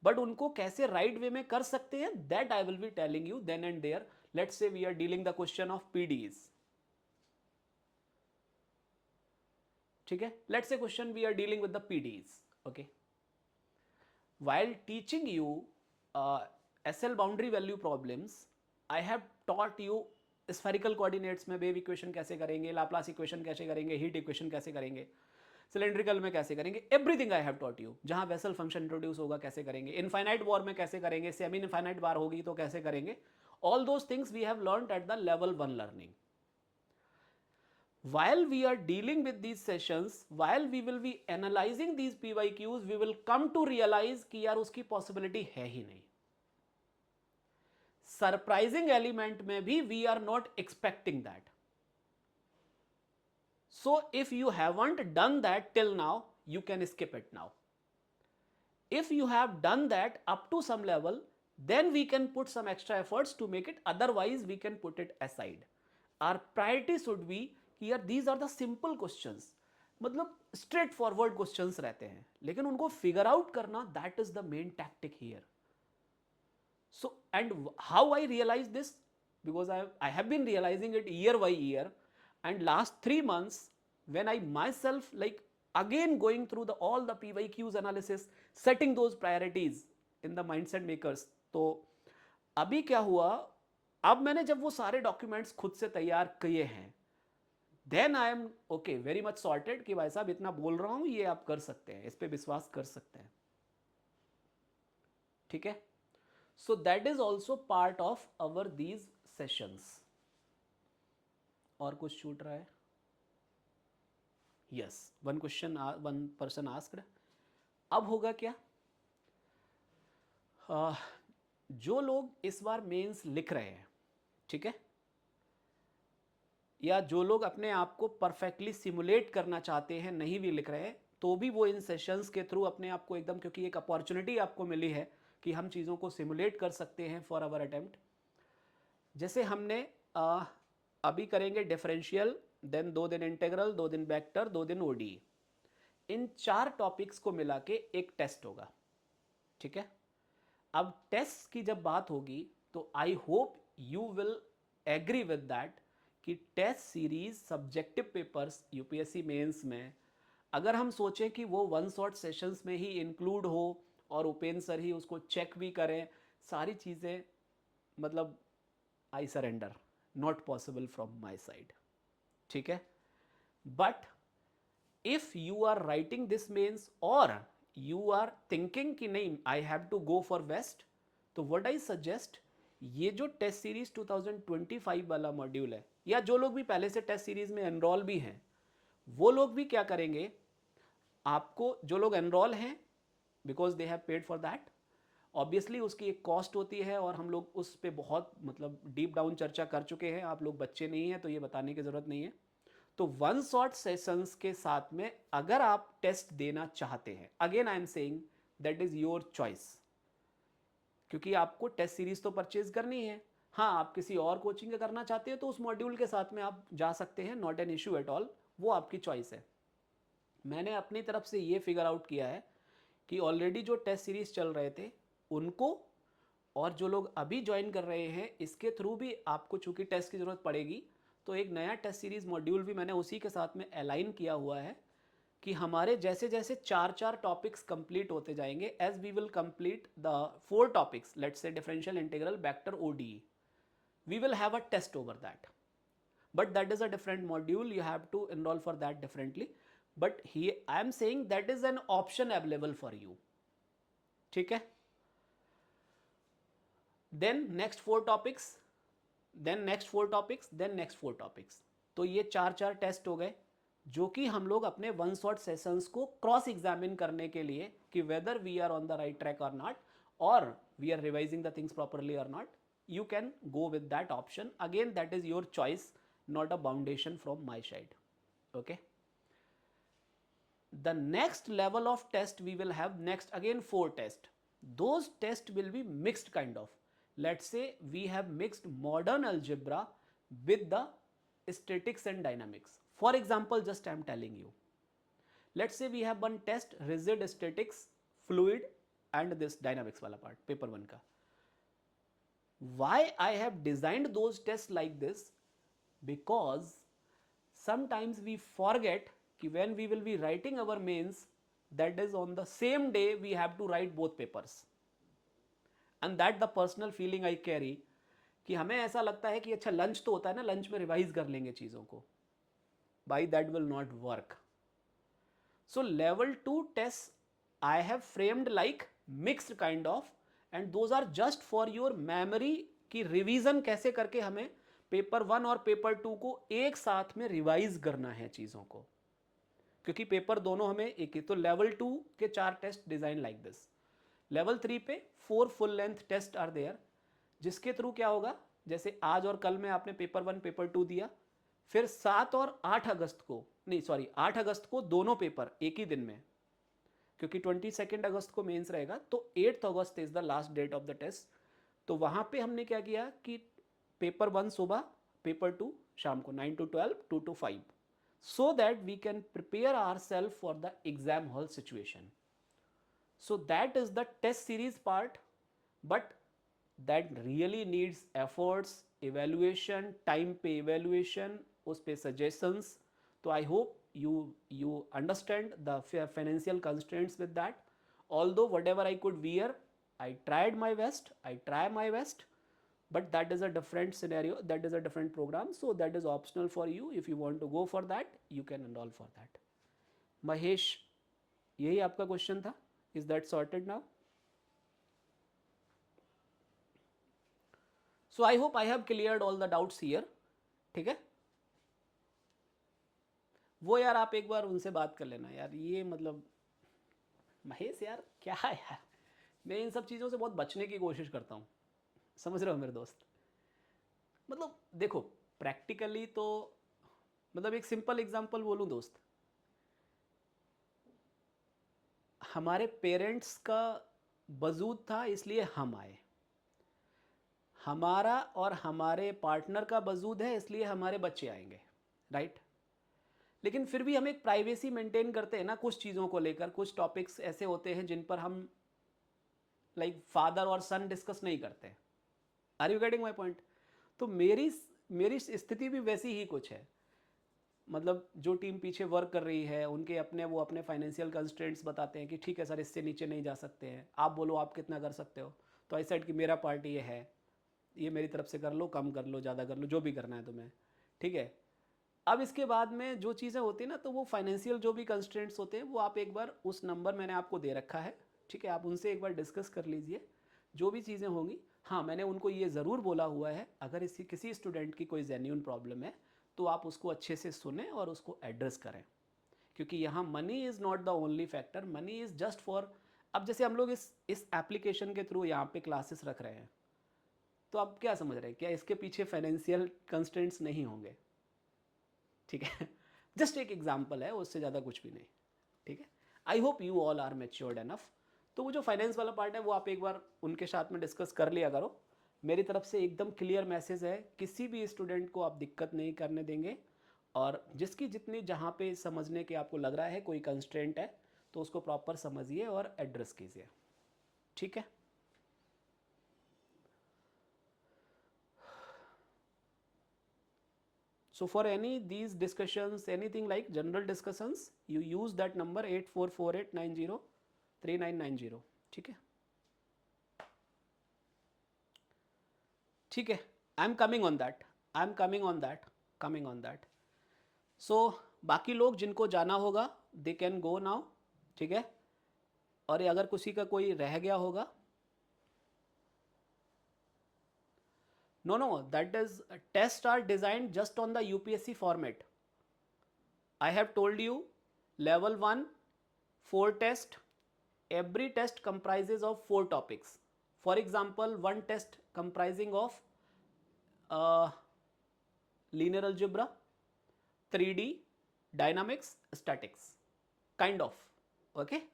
बट उनको कैसे right way में कर सकते हैं, that I will be telling you then and there. Let's say we are dealing the question of PDEs. ठीक है, let's say question we are dealing with the PDEs. Okay, while teaching you SL boundary value problems, I have taught you spherical coordinates में wave equation कैसे करेंगे, Laplace equation कैसे करेंगे, heat equation कैसे करेंगे, cylindrical में कैसे करेंगे, everything I have taught you. जहां वेसल फंक्शन इंट्रोड्यूस होगा कैसे करेंगे, इनफाइनाइट वॉर में कैसे करेंगे, सेमी इनफाइनाइट बार होगी तो कैसे करेंगे, all those things we have learned at the level 1 learning. While we are dealing with these sessions, while we will be analyzing these PYQs, we will come to realize कि यार उसकी possibility है ही नहीं. Surprising element में भी we are not expecting that. So if you haven't done that till now, you can skip it now. If you have done that up to some level, then we can put some extra efforts to make it. Otherwise, we can put it aside. Our priority should be here. These are the simple questions. मतलब straight forward questions रहते हैं, लेकिन उनको figure out करना, that is the main tactic here. So, and how I realize this? Because I have been realizing it year by year, and last 3 months when I myself like again going through all the PYQs analysis, setting those priorities in the mindset makers. तो अभी क्या हुआ, अब मैंने जब वो सारे documents खुद से तैयार किए हैं, then I am okay very much sorted कि भाई साहब इतना बोल रहा हूं, ये आप कर सकते हैं, इस पे विश्वास कर सकते हैं. ठीक है, so that is also part of our these sessions. और कुछ छूट रहा है? Yes, one question, one person asked. अब होगा क्या, जो लोग इस बार मेंस लिख रहे हैं, ठीक है, या जो लोग अपने आप को परफेक्टली सिमुलेट करना चाहते हैं, नहीं भी लिख रहे हैं, तो भी वो इन सेशंस के थ्रू अपने आप को एकदम, क्योंकि एक अपॉर्चुनिटी आपको मिली है कि हम चीज़ों को सिमुलेट कर सकते हैं फॉर आवर अटेम्प्ट. जैसे हमने अभी करेंगे डिफरेंशियल देन 2 दिन इंटीग्रल, 2 दिन वेक्टर, 2 दिन ओडी। इन 4 टॉपिक्स को मिला के एक टेस्ट होगा, ठीक है। अब टेस्ट की जब बात होगी तो I hope you will agree with that कि test series subjective papers UPSC mains में अगर हम सोचें कि वो वन शॉट सेशंस में ही इंक्लूड हो और उपेंद्र सर ही उसको चेक भी करें, सारी चीज़ें, मतलब I surrender, not possible from my side, ठीक है। But if you are writing this mains और यू आर थिंकिंग कि नहीं I have to go for waste, तो व्हाट आई सजेस्ट, ये जो टेस्ट सीरीज 2025 वाला मॉड्यूल है, या जो लोग भी पहले से टेस्ट सीरीज में एनरोल भी हैं, वो लोग भी क्या करेंगे, आपको जो लोग एनरोल हैं because they have paid for that, obviously उसकी एक कॉस्ट होती है और हम लोग उस पर बहुत मतलब डीप डाउन चर्चा कर चुके हैं, आप लोग बच्चे नहीं हैं तो ये बताने की ज़रूरत नहीं है। तो वन शॉट सेशंस के साथ में अगर आप टेस्ट देना चाहते हैं, again I am saying that is your choice, क्योंकि आपको टेस्ट सीरीज तो परचेज करनी है। हाँ, आप किसी और कोचिंग का करना चाहते हो तो उस मॉड्यूल के साथ में आप जा सकते हैं, not an issue at all, वो आपकी चॉइस है। मैंने अपनी तरफ से ये फिगर आउट किया है कि ऑलरेडी जो टेस्ट सीरीज चल रहे थे उनको, और जो लोग अभी ज्वाइन कर रहे हैं इसके थ्रू भी आपको चूंकि टेस्ट की ज़रूरत पड़ेगी, तो एक नया टेस्ट सीरीज मॉड्यूल भी मैंने उसी के साथ में अलाइन किया हुआ है कि हमारे जैसे जैसे 4 टॉपिक्स कंप्लीट होते जाएंगे, as we will complete the 4 topics, let's say differential, integral, vector, ODE, we will have a test over that, but that is a different module, you have to enroll for that differently, but here I am saying that is an option available for you, ठीक है। then next 4 topics, then next 4 topics, then next 4 topics, तो ये 4 test हो गए जो कि हम लोग अपने वन शॉट सेशंस को क्रॉस एग्जामिन करने के लिए कि whether we are on the right track और नॉट, और we are revising the things properly और not, you can go with that option, again that is your choice, not a foundation from my side, okay। the next level of test we will have next, again 4 tests, those tests will be mixed kind of, let's say we have mixed modern algebra with the statics and dynamics, for example just I am telling you, let's say we have one test rigid statics, fluid and this dynamics wala part, paper 1 ka, why I have designed those tests like this, because sometimes we forget कि when we will be writing our mains, that is on the same day we have to write both papers, and that the personal feeling I carry कि हमें ऐसा लगता है कि अच्छा lunch तो होता है ना, लंच में रिवाइज कर लेंगे चीज़ों को, by that will not work, so level 2 tests I have framed like mixed kind of, and those are just for your memory की रिवीजन कैसे करके हमें पेपर 1 और पेपर 2 को एक साथ में रिवाइज करना है चीज़ों को, क्योंकि पेपर दोनों हमें एक ही, तो लेवल 2 के 4 test design like this, level 3 पे 4 full length test are there, जिसके थ्रू क्या होगा, जैसे आज और कल में आपने पेपर 1 पेपर 2 दिया, फिर 7 और 8 अगस्त को, नहीं सॉरी 8 अगस्त को दोनों पेपर एक ही दिन में, क्योंकि 22 अगस्त को मेंस रहेगा, तो 8 अगस्त is the last date of the test, तो वहां पे हमने क्या किया कि पेपर 1 सुबह, पेपर 2 शाम को 9 to 12, 2 to 5, so that we can prepare ourselves for the exam hall situation, so that is the test series part, but that really needs efforts, evaluation, time पे evaluation, उस पे suggestions, तो I hope you understand the financial constraints with that, although whatever I could bear, I tried my best, I try my best, but that is a different scenario, that is a different program, so that is optional for you, if you want to go for that you can enroll for that। Mahesh, यही आपका question था, is that sorted now? So I hope I have cleared all the doubts here, ठीक है। वो यार आप एक बार उनसे बात कर लेना यार, ये मतलब महेश यार क्या है यार, मैं इन सब चीज़ों से बहुत बचने की कोशिश करता हूँ, समझ रहे हो मेरे दोस्त। मतलब देखो प्रैक्टिकली तो, मतलब एक सिंपल एग्जांपल बोलूँ दोस्त, हमारे पेरेंट्स का वजूद था इसलिए हम आए, हमारा और हमारे पार्टनर का वजूद है इसलिए हमारे बच्चे आएंगे, राइट। लेकिन फिर भी हम एक प्राइवेसी मेंटेन करते हैं ना कुछ चीज़ों को लेकर। कुछ टॉपिक्स ऐसे होते हैं जिन पर हम लाइक फादर और सन डिस्कस नहीं करते। Are you getting my point? तो मेरी स्थिति भी वैसी ही कुछ है। मतलब जो टीम पीछे वर्क कर रही है उनके अपने फाइनेंशियल कंस्ट्रेंट्स बताते हैं कि ठीक है सर, इससे नीचे नहीं जा सकते हैं, आप बोलो आप कितना कर सकते हो। तो आई सेड कि मेरा पार्ट ये है, ये मेरी तरफ से कर लो, कम कर लो, ज़्यादा कर लो, जो भी करना है तुम्हें, ठीक है। अब इसके बाद में जो चीज़ें होती हैं ना, तो वो फाइनेंशियल जो भी कंस्ट्रेंट्स होते हैं वो आप एक बार, उस नंबर मैंने आपको दे रखा है, ठीक है, आप उनसे एक बार डिस्कस कर लीजिए जो भी चीज़ें होंगी। हाँ, मैंने उनको ये ज़रूर बोला हुआ है, अगर इसी किसी स्टूडेंट की कोई जेन्यून प्रॉब्लम है तो आप उसको अच्छे से सुने और उसको एड्रेस करें, क्योंकि यहाँ money is not the only factor, money is just for. अब जैसे हम लोग इस एप्लीकेशन के थ्रू यहाँ पे क्लासेस रख रहे हैं, तो आप क्या समझ रहे हैं, क्या इसके पीछे फाइनेंशियल कंस्ट्रेंट्स नहीं होंगे? ठीक है, जस्ट एक एग्जाम्पल है, उससे ज़्यादा कुछ भी नहीं, ठीक है। I hope you all are matured enough. तो वो जो फाइनेंस वाला पार्ट है वो आप एक बार उनके साथ में डिस्कस कर लिया करो। मेरी तरफ से एकदम क्लियर मैसेज है, किसी भी स्टूडेंट को आप दिक्कत नहीं करने देंगे, और जिसकी जितनी जहाँ पे समझने के आपको लग रहा है कोई कंस्ट्रेंट है तो उसको प्रॉपर समझिए और एड्रेस कीजिए, ठीक है। So for any these discussions, anything like general discussions, you use that number 8448903990, ठीक है, ठीक है। I am coming on that, I am coming on that, coming on that. So बाकी लोग जिनको जाना होगा दे कैन गो नाउ, ठीक है। और ये अगर किसी का कोई रह गया होगा, no no, that is, tests are designed just on the UPSC format. I have told you, level 1 4 test, every test comprises of 4 topics. For example, one test comprising of uh, linear algebra, 3D, dynamics, statics, kind of, okay.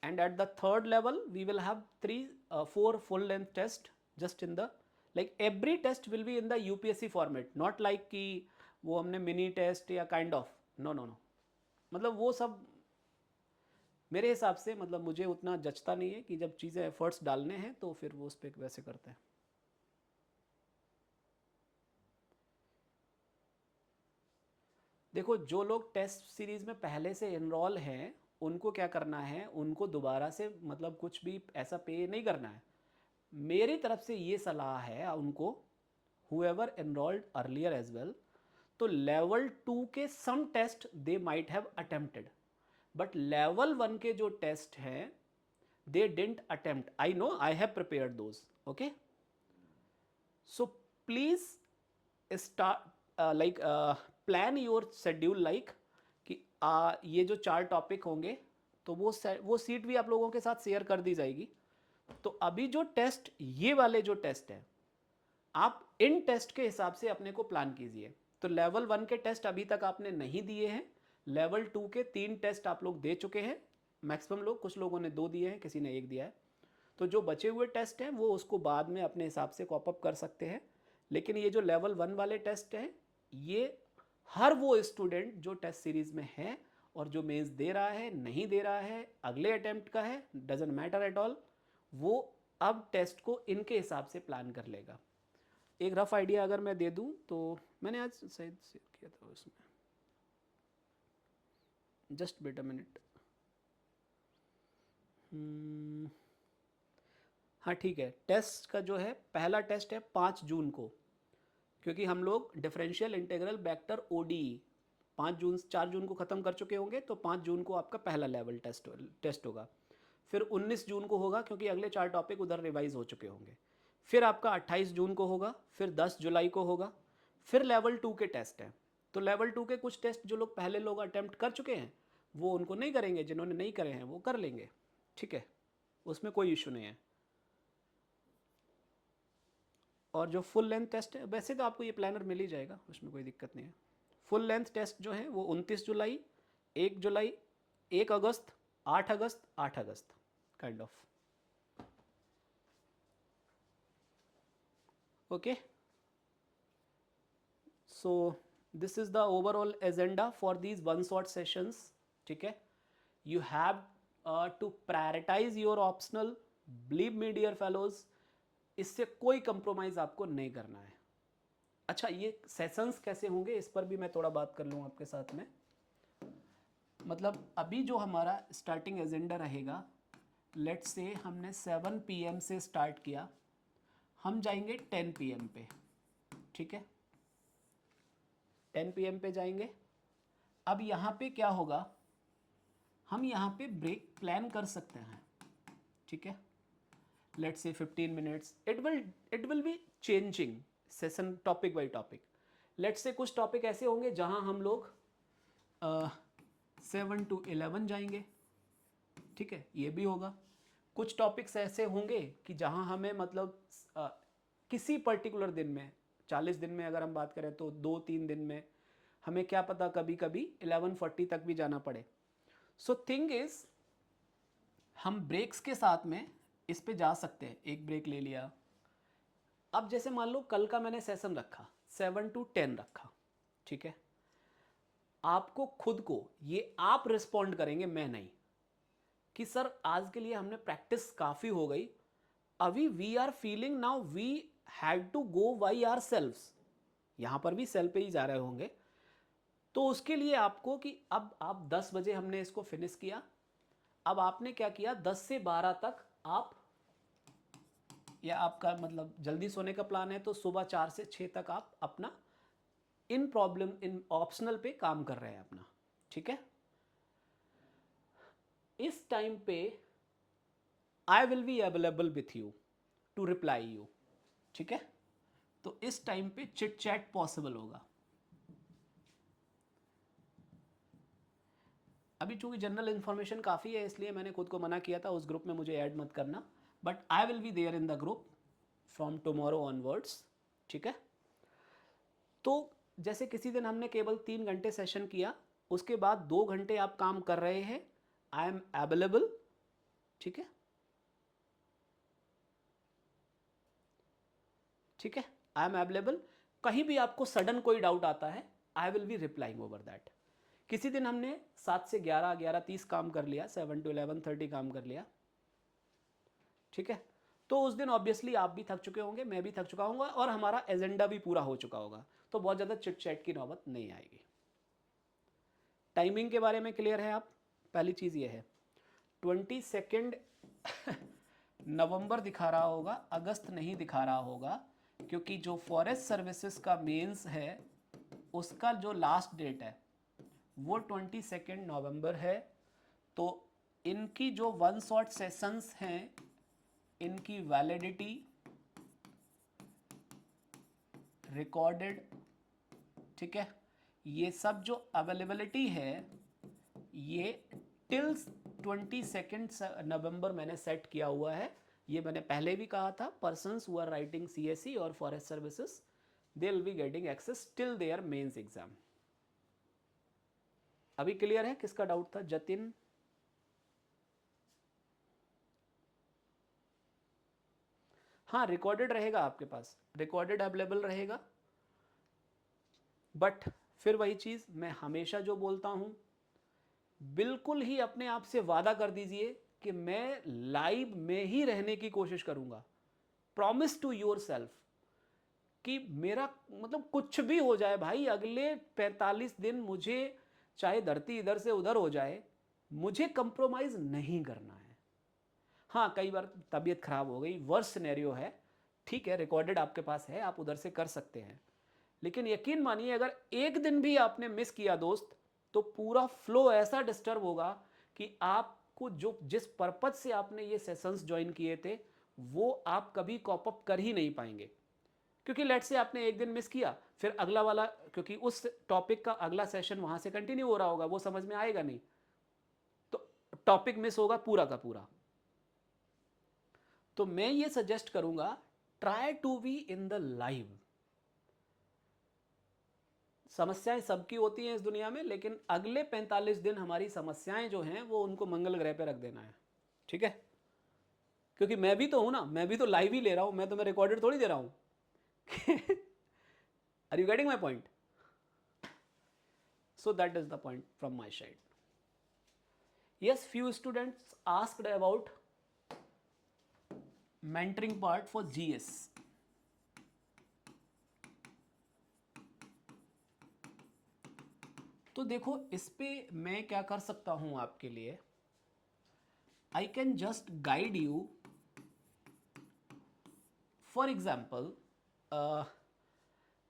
And at the third level we will have 4 full length test, just in the, like every test will be in the UPSC format, not like कि वो हमने mini test या kind of, no no no. मतलब वो सब मेरे हिसाब से, मतलब मुझे उतना जचता नहीं है कि जब चीज़ें एफर्ट्स डालने हैं तो फिर वो उस पर वैसे करते हैं। देखो, जो लोग टेस्ट सीरीज़ में पहले से इनरोल हैं उनको क्या करना है, उनको दोबारा से मतलब कुछ भी ऐसा पे नहीं करना है। मेरी तरफ से ये सलाह है उनको, whoever enrolled earlier as well, तो लेवल 2 के some test they might have attempted, but level 1 के जो टेस्ट हैं they didn't attempt. I know, I have prepared those, okay. So please start like plan your schedule like कि ये जो 4 topic होंगे तो वो सीट भी आप लोगों के साथ शेयर कर दी जाएगी। तो अभी जो टेस्ट, ये वाले जो टेस्ट हैं, आप इन टेस्ट के हिसाब से अपने को प्लान कीजिए। तो लेवल 1 के टेस्ट अभी तक आपने नहीं दिए हैं, लेवल 2 के 3 टेस्ट आप लोग दे चुके हैं, मैक्सिमम लोग, कुछ लोगों ने 2 दिए हैं, किसी ने 1 दिया है। तो जो बचे हुए टेस्ट हैं वो उसको बाद में अपने हिसाब से कॉप अप कर सकते हैं। लेकिन ये जो लेवल 1 वाले टेस्ट हैं, ये हर वो स्टूडेंट जो टेस्ट सीरीज़ में है और जो मेंस दे रहा है, नहीं दे रहा है, अगले अटेम्प्ट का है, डजेंट मैटर एट ऑल, वो अब टेस्ट को इनके हिसाब से प्लान कर लेगा। एक रफ आइडिया अगर मैं दे दूं तो मैंने आज शायद शेयर किया था उसमें, जस्ट वेट अ मिनट। हाँ ठीक है, टेस्ट का जो है, पहला टेस्ट है 5 जून को, क्योंकि हम लोग डिफरेंशियल इंटीग्रल वेक्टर ओडीई 5 जून, 4 जून को ख़त्म कर चुके होंगे, तो 5 जून को आपका पहला लेवल टेस्ट होगा। फिर 19 जून को होगा, क्योंकि अगले 4 टॉपिक उधर रिवाइज हो चुके होंगे। फिर आपका 28 जून को होगा, फिर 10 जुलाई को होगा। फिर लेवल 2 के टेस्ट हैं, तो लेवल 2 के कुछ टेस्ट जो लोग पहले लोग अटैम्प्ट कर चुके हैं वो उनको नहीं करेंगे, जिन्होंने नहीं करे हैं वो कर लेंगे, ठीक है, उसमें कोई इशू नहीं है। और जो फुल लेंथ टेस्ट है, वैसे तो आपको ये प्लानर मिल ही जाएगा, उसमें कोई दिक्कत नहीं है। फुल लेंथ टेस्ट जो है वो 29 जुलाई, 1 जुलाई, 1 अगस्त, 8 अगस्त, 8 अगस्त, kind of, okay. So this is the overall agenda for these one shot sessions, ठीक है। You have to prioritize your optional, believe me dear fellows, इससे कोई कंप्रोमाइज आपको नहीं करना है। अच्छा, ये सेशंस कैसे होंगे इस पर भी मैं थोड़ा बात कर लूँ आपके साथ में। मतलब अभी जो हमारा स्टार्टिंग एजेंडा रहेगा, लेट्स से हमने 7 PM से स्टार्ट किया, हम जाएंगे 10 PM पे, ठीक है, 10 PM पे जाएंगे। अब यहाँ पे क्या होगा, हम यहाँ पे ब्रेक प्लान कर सकते हैं, ठीक है, लेट्स से 15 minutes. It will be changing session topic by topic. Let's say कुछ टॉपिक ऐसे होंगे जहाँ हम लोग 7 to 11 जाएंगे, ठीक है, ये भी होगा। कुछ टॉपिक्स ऐसे होंगे कि जहाँ हमें मतलब किसी पर्टिकुलर दिन में, 40 दिन में अगर हम बात करें तो 2-3 दिन में हमें क्या पता कभी कभी 11:40 तक भी जाना पड़े। सो थिंग इज, हम ब्रेक्स के साथ में इस पे जा सकते हैं, एक ब्रेक ले लिया। अब जैसे मान लो कल का मैंने सेशन रखा 7 to 10 रखा, ठीक है, आपको खुद को, ये आप रिस्पॉन्ड करेंगे, मैं नहीं, कि सर आज के लिए हमने प्रैक्टिस काफ़ी हो गई, अभी we are feeling now we had to go by ourselves, यहाँ पर भी सेल पे ही जा रहे होंगे। तो उसके लिए आपको कि अब आप 10 बजे हमने इसको फिनिश किया, अब आपने क्या किया 10 से 12 तक आप, या आपका मतलब जल्दी सोने का प्लान है तो सुबह 4 से 6 तक आप अपना इन प्रॉब्लम इन ऑप्शनल पे काम कर रहे हैं अपना, ठीक है। इस टाइम पे I will be available with you to reply you, ठीक है। तो इस टाइम पे चिट चैट पॉसिबल होगा। अभी चूंकि जनरल इन्फॉर्मेशन काफ़ी है इसलिए मैंने खुद को मना किया था उस ग्रुप में मुझे ऐड मत करना, but I will be there in the group from tomorrow onwards, ठीक है। तो जैसे किसी दिन हमने केवल 3 घंटे सेशन किया, उसके बाद 2 घंटे आप काम कर रहे हैं, आई एम अवेलेबल, ठीक है, ठीक है, आई एम अवेलेबल। कहीं भी आपको सडन कोई डाउट आता है, I will be replying over that. किसी दिन हमने 7 से 11, 11:30 काम कर लिया, 7 to 11:30 काम कर लिया, ठीक है। तो उस दिन ऑब्वियसली आप भी थक चुके होंगे, मैं भी थक चुका हूँ और हमारा एजेंडा भी पूरा हो चुका होगा, तो बहुत ज़्यादा चिट चैट की नौबत नहीं आएगी। टाइमिंग के बारे में क्लियर है आप? पहली चीज़ ये है, 22 नवंबर दिखा रहा होगा, अगस्त नहीं दिखा रहा होगा, क्योंकि जो फॉरेस्ट सर्विसेज का मेंस है उसका जो लास्ट डेट है वो 22 नवंबर है। तो इनकी जो वन शॉट सेशंस हैं, इनकी वैलिडिटी रिकॉर्डेड, ठीक है, ये सब जो अवेलेबिलिटी है ये टिल 22 नवंबर मैंने सेट किया हुआ है। ये मैंने पहले भी कहा था, persons who are writing CSE और forest services they will be getting access till their mains exam. अभी क्लियर है? किसका डाउट था? जतिन? हाँ, रिकॉर्डेड रहेगा आपके पास, रिकॉर्डेड अवेलेबल रहेगा। बट फिर वही चीज़ मैं हमेशा जो बोलता हूँ, बिल्कुल ही अपने आप से वादा कर दीजिए कि मैं लाइव में ही रहने की कोशिश करूँगा। प्रॉमिस टू योर सेल्फ कि मेरा मतलब कुछ भी हो जाए भाई, अगले 45 दिन मुझे चाहे धरती इधर से उधर हो जाए, मुझे कंप्रोमाइज़ नहीं करना है। हाँ, कई बार तबीयत खराब हो गई, वर्स्ट सिनेरियो है, ठीक है, रिकॉर्डेड आपके पास है, आप उधर से कर सकते हैं। लेकिन यकीन मानिए अगर एक दिन भी आपने मिस किया दोस्त, तो पूरा फ्लो ऐसा डिस्टर्ब होगा कि आपको जो जिस पर्पज से आपने ये सेशंस ज्वाइन किए थे वो आप कभी कॉप अप कर ही नहीं पाएंगे। क्योंकि लेट से आपने एक दिन मिस किया, फिर अगला वाला, क्योंकि उस टॉपिक का अगला सेशन वहां से कंटिन्यू हो रहा होगा, वो समझ में आएगा नहीं, तो टॉपिक मिस होगा पूरा का पूरा। तो मैं ये सजेस्ट करूंगा, try to be in the live. समस्याएं सबकी होती हैं इस दुनिया में, लेकिन अगले 45 दिन हमारी समस्याएं जो हैं वो उनको मंगल ग्रह पे रख देना है, ठीक है। क्योंकि मैं भी तो हूं ना, मैं भी तो लाइव ही ले रहा हूं, मैं रिकॉर्डेड थोड़ी दे रहा हूं। Are you getting my point? So that is the point from my side. Yes, few students asked about mentoring part for GS. तो देखो इस पे मैं क्या कर सकता हूं आपके लिए, आई can just guide you. For example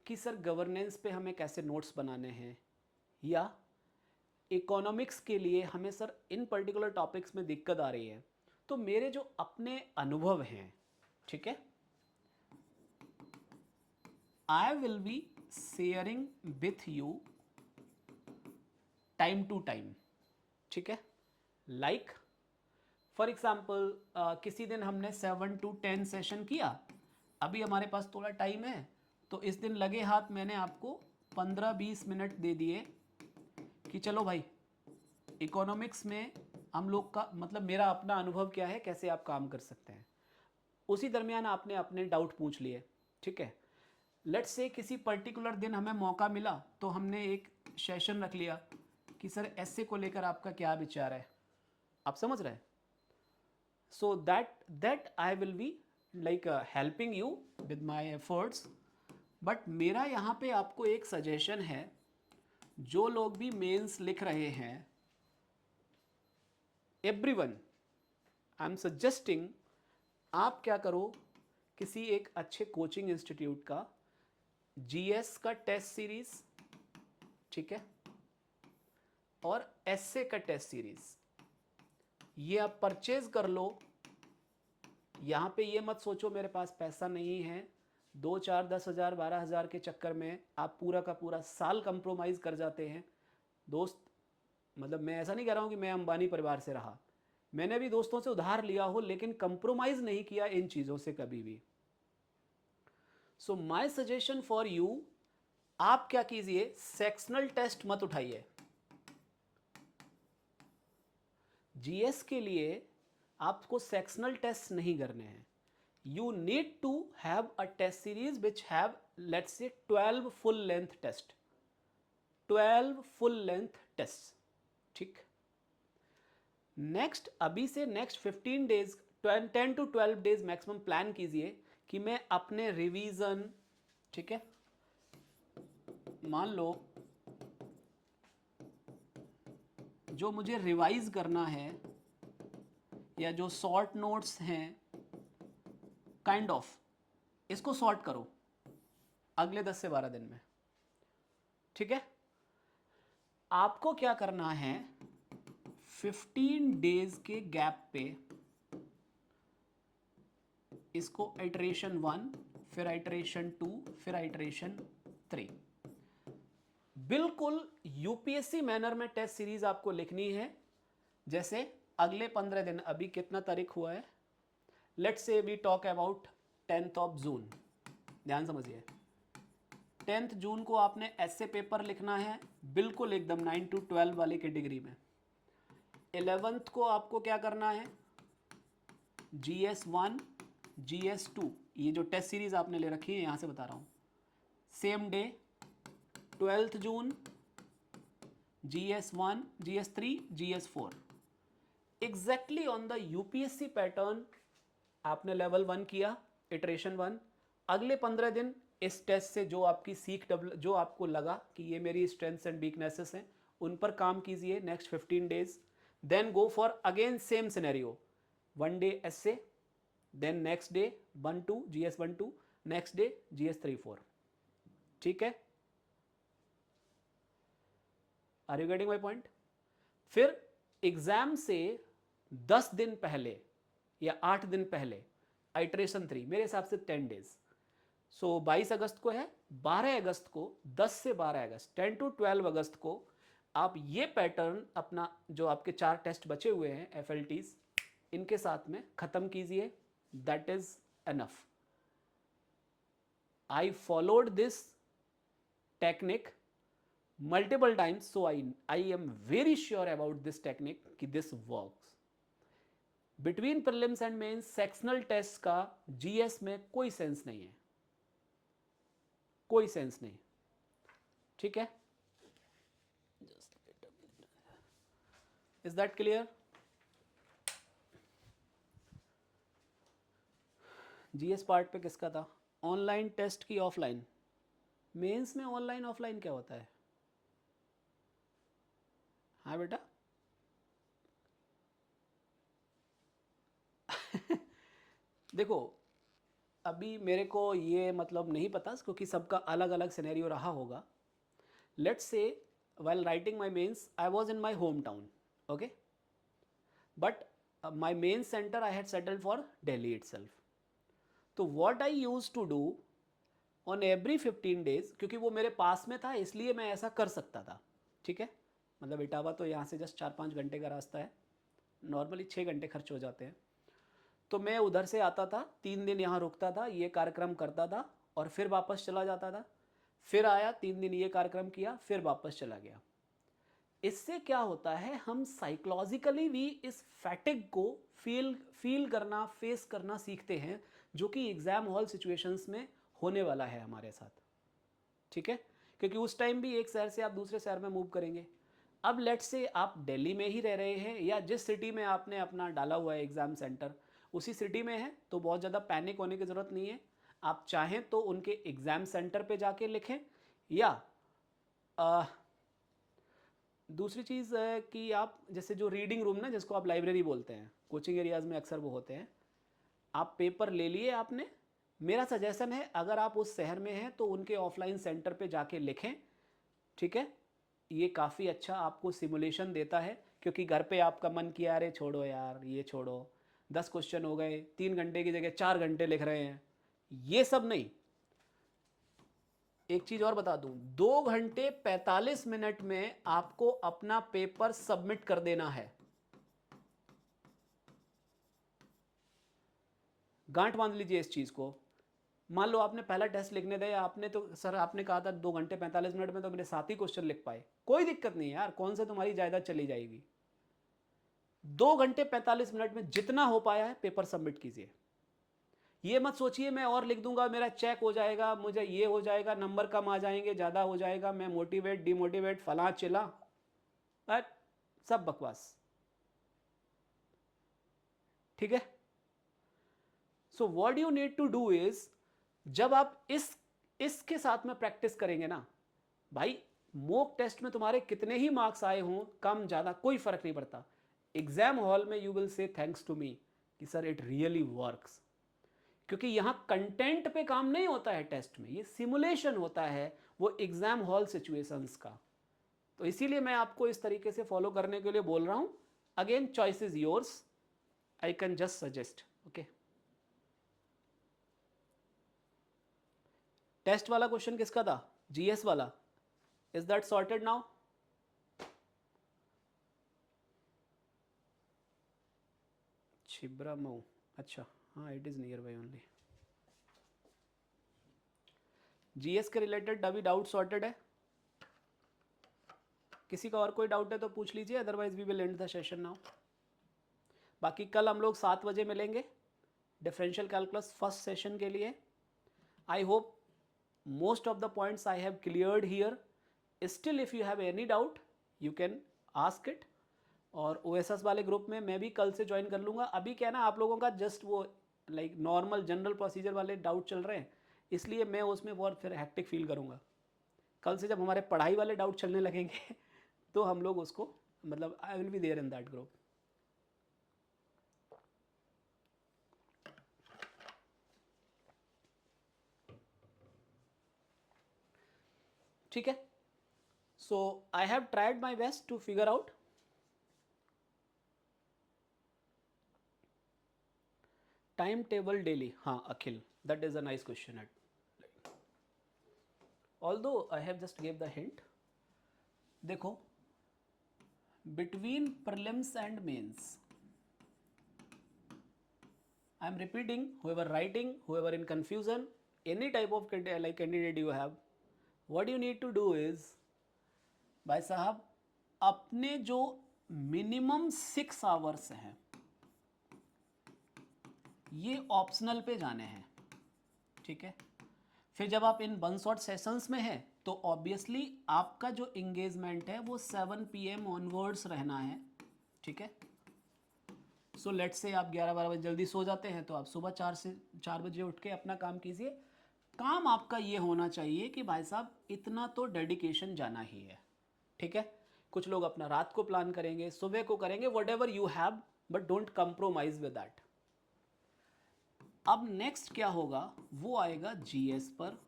कि सर गवर्नेंस पे हमें कैसे नोट्स बनाने हैं, या इकोनॉमिक्स के लिए हमें सर इन पर्टिकुलर टॉपिक्स में दिक्कत आ रही है. तो मेरे जो अपने अनुभव हैं, ठीक है, I will be sharing with you time to time. ठीक है, लाइक फॉर एग्जाम्पल किसी दिन हमने 7 to 10 सेशन किया, अभी हमारे पास थोड़ा टाइम है, तो इस दिन लगे हाथ मैंने आपको 15-20 मिनट दे दिए कि चलो भाई इकोनॉमिक्स में हम लोग का मतलब मेरा अपना अनुभव क्या है, कैसे आप काम कर सकते हैं. उसी दरमियान आपने अपने डाउट पूछ लिए. ठीक है, लेट्स से किसी पर्टिकुलर दिन हमें मौका मिला तो हमने एक सेशन रख लिया कि सर ऐसे को लेकर आपका क्या विचार है. आप समझ रहे हैं. So that I will be like helping you with my efforts. But मेरा यहाँ पे आपको एक सजेशन है, जो लोग भी मेंस लिख रहे हैं, एवरीवन आई एम सजेस्टिंग आप क्या करो, किसी एक अच्छे कोचिंग इंस्टीट्यूट का जीएस का टेस्ट सीरीज, ठीक है, और एसए का टेस्ट सीरीज, ये आप परचेज कर लो. यहां पे ये मत सोचो मेरे पास पैसा नहीं है, 2-4 10,000 12,000 के चक्कर में आप पूरा का पूरा साल कंप्रोमाइज कर जाते हैं. दोस्त, मतलब मैं ऐसा नहीं कह रहा हूं कि मैं अंबानी परिवार से रहा, मैंने भी दोस्तों से उधार लिया हो, लेकिन कंप्रोमाइज नहीं किया इन चीजों से कभी भी. So my suggestion for you, आप क्या कीजिए, सेक्शनल टेस्ट मत उठाइए. जीएस के लिए आपको सेक्शनल टेस्ट नहीं करने हैं. You need to have a test series which have let's say 12 full length test, 12 full length test. ठीक, नेक्स्ट अभी से next 15 days 10 to 12 days maximum plan कीजिए कि मैं अपने रिवीजन, ठीक है, मान लो जो मुझे रिवाइज करना है या जो शॉर्ट नोट्स हैं, काइंड ऑफ इसको शॉर्ट करो अगले 10 से 12 दिन में. ठीक है, आपको क्या करना है, 15 डेज के गैप पे इसको आइटरेशन 1, फिर आइटरेशन 2, फिर आइटरेशन 3, बिल्कुल यूपीएससी मैनर में टेस्ट सीरीज आपको लिखनी है. जैसे अगले 15 दिन, अभी कितना तारीख हुआ है, let's say we talk about 10th of June. ध्यान समझिए, 10th जून को आपने ऐसे पेपर लिखना है, बिल्कुल एकदम 9 to 12 वाली कैटेगरी में. 11th को आपको क्या करना है, GS1, GS2, ये जो टेस्ट सीरीज आपने ले रखी है यहां से बता रहा हूं, same day 12th June GS1, GS3, GS4, exactly on the UPSC pattern. आपने लेवल 1 किया, इटरेशन 1, अगले 15 दिन इस टेस्ट से जो आपकी सीख जो आपको लगा कि ये मेरी स्ट्रेंथ्स एंड वीकनेसेस हैं, उन पर काम कीजिए next 15 days. Then go for again same scenario, 1 day essay, then next day 1-2 GS1-2, next day GS3-4. ठीक है, are you getting my point. फिर एग्जाम से 10 दिन पहले या 8 दिन पहले आइटरेशन 3, मेरे हिसाब से 10 डेज. सो 22 अगस्त को है, 12 अगस्त को, 10 से 12 अगस्त, 10 to 12 अगस्त को आप ये पैटर्न अपना जो आपके 4 टेस्ट बचे हुए हैं एफएलटीज, इनके साथ में खत्म कीजिए. That is enough. I followed this technique multiple times, so I am very sure about this technique कि this works. Between prelims and mains sectional test का GS में कोई सेंस नहीं है, कोई सेंस नहीं. ठीक है, is that clear? GS part पे किसका था? ऑनलाइन टेस्ट की ऑफलाइन? मेंस में ऑनलाइन ऑफलाइन क्या होता है? हाँ बेटा देखो अभी मेरे को ये मतलब नहीं पता क्योंकि सबका अलग अलग सिनेरियो रहा होगा. Let's say while writing my mains I was in my hometown, okay, but my main center I had settled for Delhi itself. तो what I used to do on every 15 days, क्योंकि वो मेरे पास में था इसलिए मैं ऐसा कर सकता था, ठीक है, मतलब इटावा तो यहाँ से जस्ट 4-5 घंटे का रास्ता है, नॉर्मली 6 घंटे खर्च हो जाते हैं. तो मैं उधर से आता था, 3 दिन यहाँ रुकता था, ये कार्यक्रम करता था और फिर वापस चला जाता था, फिर आया 3 दिन ये कार्यक्रम किया, फिर वापस चला गया. इससे क्या होता है, हम साइकोलॉजिकली भी इस फैटिग को फील करना, फेस करना सीखते हैं, जो कि एग्जाम हॉल सिचुएशंस में होने वाला है हमारे साथ, ठीक है, क्योंकि उस टाइम भी एक शहर से आप दूसरे शहर में मूव करेंगे. अब लेट्स से आप दिल्ली में ही रह रहे हैं या जिस सिटी में आपने अपना डाला हुआ है एग्ज़ाम सेंटर उसी सिटी में है, तो बहुत ज़्यादा पैनिक होने की ज़रूरत नहीं है. आप चाहें तो उनके एग्ज़ाम सेंटर पे जाके लिखें, या दूसरी चीज़ है कि आप जैसे जो रीडिंग रूम ना, जिसको आप लाइब्रेरी बोलते हैं, कोचिंग एरियाज़ में अक्सर वो होते हैं, आप पेपर ले लिए आपने, मेरा सजेशन है अगर आप उस शहर में हैं तो उनके ऑफलाइन सेंटर पे जाके लिखें, ठीक है. ये काफ़ी अच्छा आपको सिमुलेशन देता है, क्योंकि घर पे आपका मन किया अरे छोड़ो यार ये छोड़ो, 10 क्वेश्चन हो गए, 3 घंटे की जगह 4 घंटे लिख रहे हैं, ये सब नहीं. एक चीज़ और बता दूं, 2 घंटे 45 मिनट में आपको अपना पेपर सबमिट कर देना है. गांठ बांध लीजिए इस चीज़ को. मान लो आपने पहला टेस्ट लिखने दिया, आपने तो सर आपने कहा था 2 घंटे 45 मिनट में तो मेरे 7 ही क्वेश्चन लिख पाए, कोई दिक्कत नहीं है यार, कौन से तुम्हारी जायदाद चली जाएगी. 2 घंटे 45 मिनट में जितना हो पाया है पेपर सबमिट कीजिए. ये मत सोचिए मैं और लिख दूंगा मेरा चेक हो जाएगा, मुझे ये हो जाएगा, नंबर कम आ जाएंगे, ज़्यादा हो जाएगा, मैं मोटिवेट डिमोटिवेट फला चिला, सब बकवास, ठीक है. So what you need to do is, जब आप इसके साथ में प्रैक्टिस करेंगे ना भाई, मॉक टेस्ट में तुम्हारे कितने ही मार्क्स आए हों, कम ज़्यादा कोई फर्क नहीं पड़ता. एग्जाम हॉल में you will say thanks to me कि सर इट रियली वर्क्स, क्योंकि यहाँ कंटेंट पे काम नहीं होता है टेस्ट में, ये सिमुलेशन होता है वो एग्जाम हॉल सिचुएशंस का. तो इसीलिए मैं आपको इस तरीके से फॉलो करने के लिए बोल रहा हूँ. Again choice is yours, I can just suggest. Okay, test वाला क्वेश्चन किसका था? जीएस वाला. Is that sorted now? Chhibramau, अच्छा हाँ, it is nearby only. GS के रिलेटेड अभी डाउट सॉर्टेड है? किसी का और कोई डाउट है तो पूछ लीजिए, otherwise we will end the session now. बाकी कल हम लोग 7 बजे मिलेंगे डिफरेंशियल कैलकुलस फर्स्ट सेशन के लिए. I hope most of the points I have cleared here. Still if you have any doubt you can ask it. और OSS वाले ग्रुप में मैं भी कल से ज्वाइन कर लूँगा. अभी क्या है ना, आप लोगों का जस्ट वो लाइक नॉर्मल जनरल प्रोसीजर वाले डाउट चल रहे हैं, इसलिए मैं उसमें बहुत फिर हैक्टिक फील करूँगा. कल से जब हमारे पढ़ाई वाले डाउट चलने लगेंगे तो हम लोग उसको मतलब I will be there in that group. ठीक है. So I have tried my best to figure out. Time table daily, हाँ Akhil, that is a nice question. At although I have just give the hint. देखो, between prelims and mains, I am repeating, whoever writing, whoever in confusion, any type of like candidate you have, what you need to do is, भाई साहब अपने जो minimum 6 hours हैं ये optional पे जाने हैं, ठीक है. फिर जब आप इन वन शॉट सेशंस में हैं तो ऑब्वियसली आपका जो इंगेजमेंट है वो 7 PM ऑनवर्ड्स रहना है, ठीक है। सो लेट्स से आप 11-12 बजे जल्दी सो जाते हैं, तो आप सुबह 4 बजे उठ के अपना काम कीजिए। काम आपका ये होना चाहिए कि भाई साहब इतना तो डेडिकेशन जाना ही है, ठीक है। कुछ लोग अपना रात को प्लान करेंगे, सुबह को करेंगे, what ever you have, but don't compromise with that. अब नेक्स्ट क्या होगा, वो आएगा जीएस पर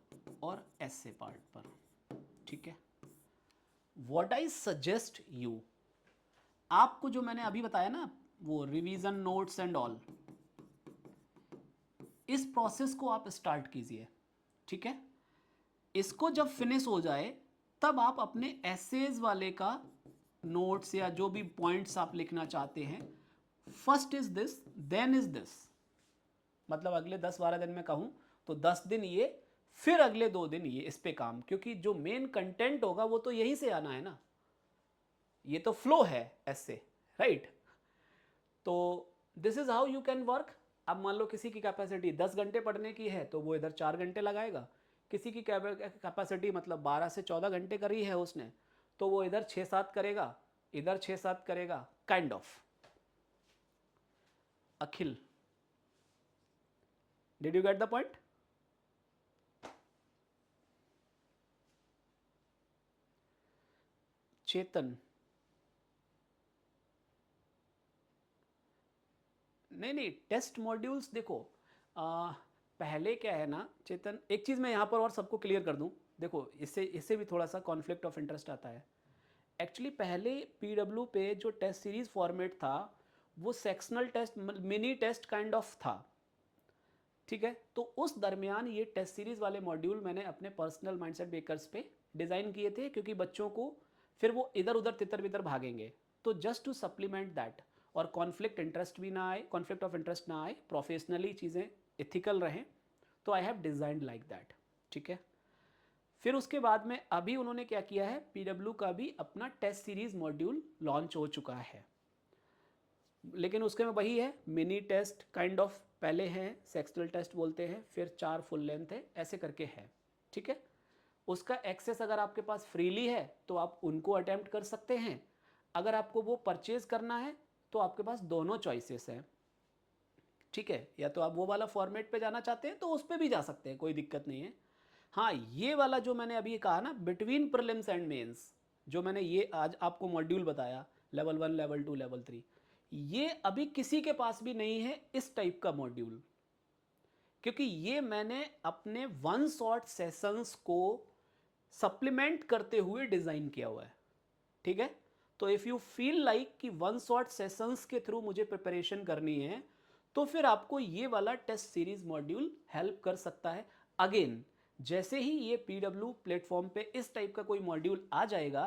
और एसए पार्ट पर, ठीक है। व्हाट आई सजेस्ट यू, आपको जो मैंने अभी बताया ना, वो रिवीजन नोट्स एंड ऑल, इस प्रोसेस को आप स्टार्ट कीजिए, ठीक है। इसको जब फिनिश हो जाए तब आप अपने एसेज वाले का नोट्स या जो भी पॉइंट्स आप लिखना चाहते हैं, first is this then is this, मतलब अगले 10-12 दिन में कहूं तो 10 दिन ये, फिर अगले 2 दिन ये, इस पे काम, क्योंकि जो मेन कंटेंट होगा वो तो यहीं से आना है ना, ये तो फ्लो है ऐसे, राइट। तो this is how you can work. अब मान लो किसी की कैपेसिटी 10 घंटे पढ़ने की है तो वो इधर 4 घंटे लगाएगा, किसी की कैपेसिटी मतलब 12 से 14 घंटे करी है उसने, तो वो इधर 6-7 करेगा, इधर 6-7 करेगा, kind of. Akhil, did you get the point? Chetan, नहीं टेस्ट मॉड्यूल्स देखो, पहले क्या है ना चेतन, एक चीज़ मैं यहाँ पर और सबको क्लियर कर दूँ, देखो इससे भी थोड़ा सा कॉन्फ्लिक्ट ऑफ इंटरेस्ट आता है। एक्चुअली पहले पीडब्ल्यू पे जो टेस्ट सीरीज फॉर्मेट था वो sectional test, mini test kind of था, ठीक है। तो उस दरमियान ये टेस्ट सीरीज वाले मॉड्यूल मैंने अपने पर्सनल माइंडसेट बेकर्स पे डिज़ाइन किए थे, क्योंकि बच्चों को फिर वो इधर उधर तितर बितर भागेंगे, तो जस्ट टू सप्लीमेंट दैट, और कॉन्फ्लिक्ट इंटरेस्ट भी ना आए, कॉन्फ्लिक्ट ऑफ इंटरेस्ट ना आए, प्रोफेशनली चीज़ें इथिकल रहें, तो I have designed like that, ठीक है। फिर उसके बाद में अभी उन्होंने क्या किया है, पीडब्ल्यू का भी अपना टेस्ट सीरीज मॉड्यूल लॉन्च हो चुका है, लेकिन उसके में वही है, मिनी टेस्ट काइंड ऑफ, पहले हैं सेक्सुअल टेस्ट बोलते हैं, फिर 4 फुल लेंथ है, ऐसे करके है, ठीक है। उसका एक्सेस अगर आपके पास फ्रीली है तो आप उनको अटेम्प्ट कर सकते हैं, अगर आपको वो परचेज करना है तो आपके पास दोनों चॉइसेस हैं, ठीक है। या तो आप वो वाला फॉर्मेट पे जाना चाहते हैं तो उस पर भी जा सकते हैं, कोई दिक्कत नहीं है। हाँ, ये वाला जो मैंने अभी कहा ना, बिटवीन प्रीलिम्स एंड मेंस, जो मैंने ये आज आपको मॉड्यूल बताया, लेवल 1, लेवल 2, लेवल 3, ये अभी किसी के पास भी नहीं है इस टाइप का मॉड्यूल, क्योंकि ये मैंने अपने वन शॉट सेशंस को सप्लीमेंट करते हुए डिज़ाइन किया हुआ है, ठीक है। तो इफ़ यू फील लाइक कि वन शॉट सेशंस के थ्रू मुझे प्रिपरेशन करनी है, तो फिर आपको ये वाला टेस्ट सीरीज मॉड्यूल हेल्प कर सकता है। अगेन, जैसे ही ये पीडब्ल्यू प्लेटफॉर्म पे इस टाइप का कोई मॉड्यूल आ जाएगा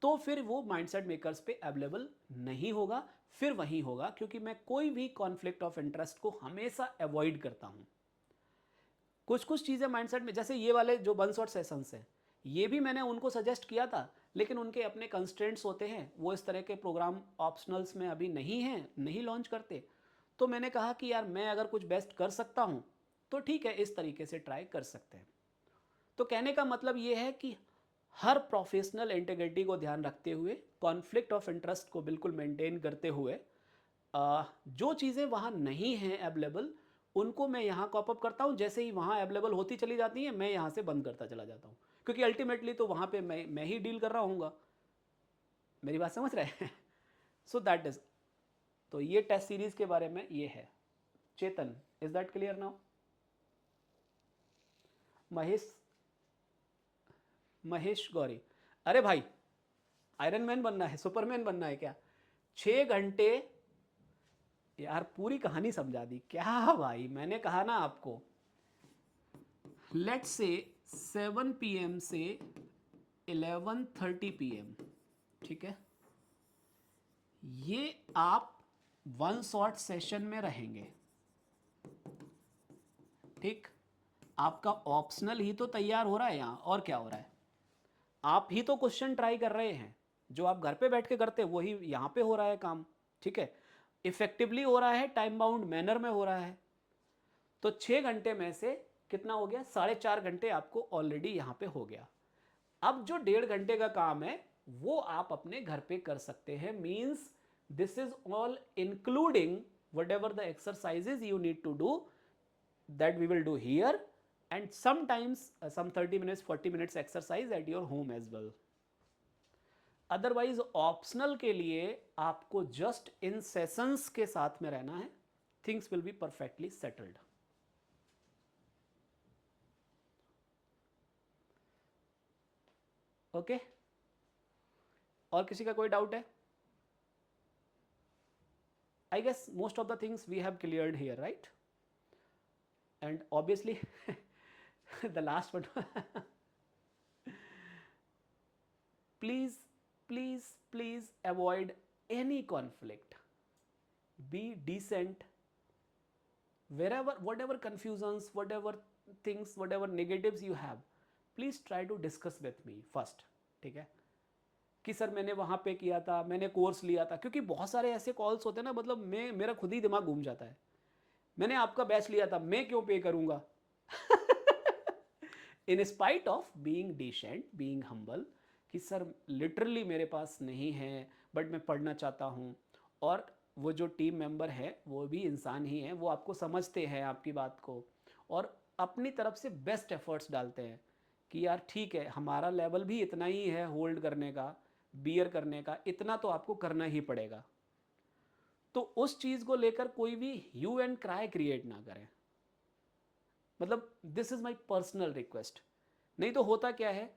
तो फिर वो माइंडसेट मेकर्स पे अवेलेबल नहीं होगा, फिर वहीं होगा, क्योंकि मैं कोई भी कॉन्फ्लिक्ट ऑफ इंटरेस्ट को हमेशा अवॉइड करता हूं। कुछ कुछ चीज़ें माइंडसेट में, जैसे ये वाले जो वन शॉट सेशंस हैं, ये भी मैंने उनको सजेस्ट किया था, लेकिन उनके अपने कंस्ट्रेंट्स होते हैं, वो इस तरह के प्रोग्राम ऑप्शनल्स में अभी नहीं हैं, नहीं लॉन्च करते। तो मैंने कहा कि यार मैं अगर कुछ बेस्ट कर सकता हूँ तो ठीक है, इस तरीके से ट्राई कर सकते हैं। तो कहने का मतलब ये है कि हर प्रोफेशनल इंटीग्रिटी को ध्यान रखते हुए, कॉन्फ्लिक्ट ऑफ इंटरेस्ट को बिल्कुल मेंटेन करते हुए, जो चीज़ें वहाँ नहीं हैं अवेलेबल, उनको मैं यहाँ कॉपअप करता हूँ, जैसे ही वहाँ अवेलेबल होती चली जाती हैं मैं यहाँ से बंद करता चला जाता हूँ, क्योंकि अल्टीमेटली तो वहाँ पे मैं ही डील कर रहा हूँगा। मेरी बात समझ रहे हैं? सो दैट इज, तो ये टेस्ट सीरीज के बारे में ये है। Chetan, is that clear now? Mahesh, Mahesh Gauri, अरे भाई आयरन मैन बनना है, सुपरमैन बनना है क्या? 6 घंटे, यार पूरी कहानी समझा दी क्या भाई, मैंने कहा ना आपको, लेट्स से 7 PM से 11:30 PM, ठीक है, ये आप वन शॉट सेशन में रहेंगे, ठीक। आपका ऑप्शनल ही तो तैयार हो रहा है यहाँ, और क्या हो रहा है, आप ही तो क्वेश्चन ट्राई कर रहे हैं, जो आप घर पे बैठ के करते हैं वही यहाँ पे हो रहा है काम, ठीक है। इफेक्टिवली हो रहा है, टाइम बाउंड मैनर में हो रहा है। तो 6 घंटे में से कितना हो गया, 4.5 घंटे आपको ऑलरेडी यहाँ पे हो गया। अब जो 1.5 घंटे का काम है वो आप अपने घर पे कर सकते हैं, means This is all including whatever the exercises you need to do that we will do here, and sometimes some 30 minutes 40 minutes exercise at your home as well. Otherwise optional के लिए आपको जस्ट इन सेशंस के साथ में रहना है. Things will be perfectly settled. Okay, और किसी का कोई डाउट है? I guess most of the things we have cleared here, right? And obviously the last one, please avoid any conflict. Be decent. Whatever confusions, whatever things, whatever negatives you have, please try to discuss with me first. ठीक है कि sir मैंने वहाँ पे किया था, मैंने course लिया था, क्योंकि बहुत सारे ऐसे कॉल्स होते हैं ना, मतलब मेरा खुद ही दिमाग घूम जाता है. मैंने आपका बैच लिया था, मैं क्यों पे करूँगा? In spite of being decent, being humble, कि सर लिटरली मेरे पास नहीं है बट मैं पढ़ना चाहता हूँ. और वो जो टीम मेंबर है वो भी इंसान ही है, वो आपको समझते हैं आपकी बात को और अपनी तरफ से बेस्ट एफर्ट्स डालते हैं कि यार ठीक है, हमारा लेवल भी इतना ही है होल्ड करने का, बियर करने का, इतना तो आपको करना ही पड़ेगा. तो उस चीज़ को लेकर कोई भी ह्यू एंड क्राई क्रिएट ना करें. मतलब this is my personal request. नहीं तो होता क्या है,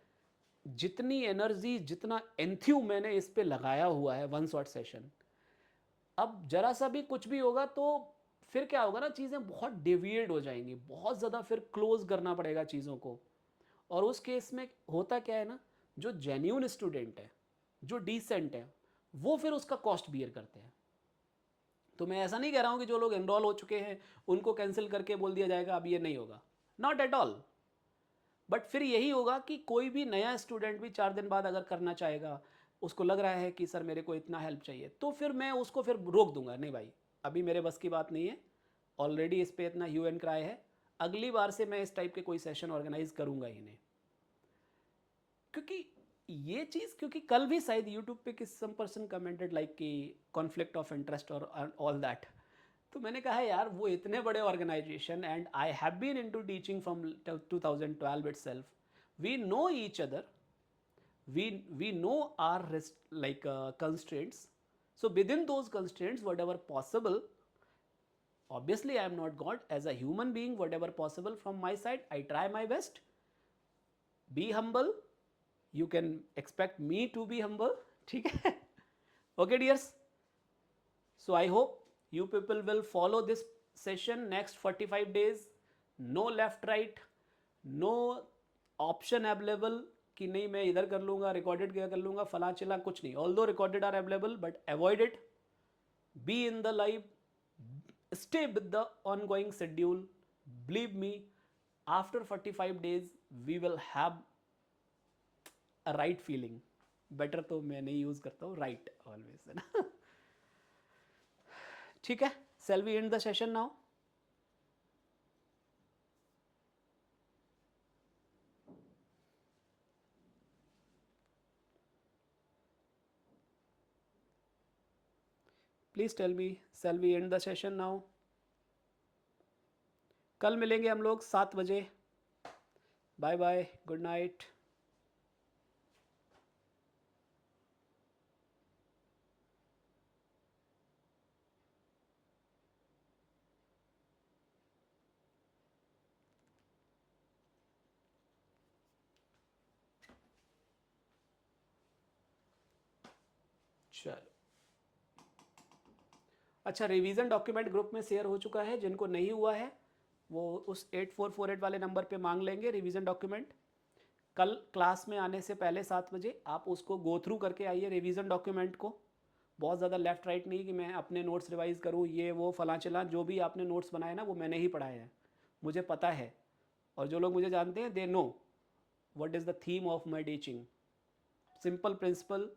जितनी एनर्जी, जितना एंथ्यू मैंने इस पे लगाया हुआ है वन शॉट सेशन, अब जरा सा भी कुछ भी होगा तो फिर क्या होगा ना, चीज़ें बहुत डेविएट हो जाएंगी, बहुत ज़्यादा फिर क्लोज करना पड़ेगा चीज़ों को. और उस केस में होता क्या है ना, जो जेन्यून स्टूडेंट है, जो डिसेंट है, वो फिर उसका कॉस्ट बियर करते हैं. तो मैं ऐसा नहीं कह रहा हूँ कि जो लोग एनरोल हो चुके हैं उनको कैंसिल करके बोल दिया जाएगा अब ये नहीं होगा, नॉट एट ऑल. बट फिर यही होगा कि कोई भी नया स्टूडेंट भी 4 दिन बाद अगर करना चाहेगा, उसको लग रहा है कि सर मेरे को इतना हेल्प चाहिए, तो फिर मैं उसको फिर रोक दूंगा, नहीं भाई अभी मेरे बस की बात नहीं है, ऑलरेडी इस पर इतना ह्यू एंड क्राई है, अगली बार से मैं इस टाइप के कोई सेशन ऑर्गेनाइज करूंगा ही नहीं. क्योंकि ये चीज़, क्योंकि कल भी शायद यूट्यूब पे किस सम पर्सन कमेंटेड लाइक कि कॉन्फ्लिक्ट ऑफ इंटरेस्ट और ऑल दैट. तो मैंने कहा यार वो इतने बड़े organisation, and I have been into teaching from 2012 itself. We know each other, we know our like constraints. So within those constraints, whatever possible, obviously I am not God, as a human being, whatever possible from my side I try my best. Be humble, you can expect me to be humble. ठीक है? Okay dears, so I hope you people will follow this session next 45 days. No left right, no option available कि नहीं मैं इधर कर लूँगा, recorded क्या कर लूँगा, फला चिला, कुछ नहीं. Although recorded are available but avoid it. Be in the live, stay with the ongoing schedule. Believe me, after 45 days we will have a right feeling. Better तो मैं नहीं यूज़ करता हूँ, राइट ऑलवेज, है ना? ठीक है, shall we end the session now? Please tell me, shall we end the session now? कल मिलेंगे हम लोग 7 बजे. Bye bye, good night. चलो, अच्छा, रिवीजन डॉक्यूमेंट ग्रुप में शेयर हो चुका है. जिनको नहीं हुआ है वो उस 8448 वाले नंबर पे मांग लेंगे रिवीजन डॉक्यूमेंट. कल क्लास में आने से पहले 7 बजे आप उसको गो थ्रू करके आइए रिवीजन डॉक्यूमेंट को. बहुत ज़्यादा लेफ्ट राइट नहीं कि मैं अपने नोट्स रिवाइज़ करूँ, ये वो फलां चला. जो भी आपने नोट्स बनाए ना वो मैंने ही पढ़ाए हैं, मुझे पता है. और जो लोग मुझे जानते हैं they know what is the theme of my teaching. Simple principal,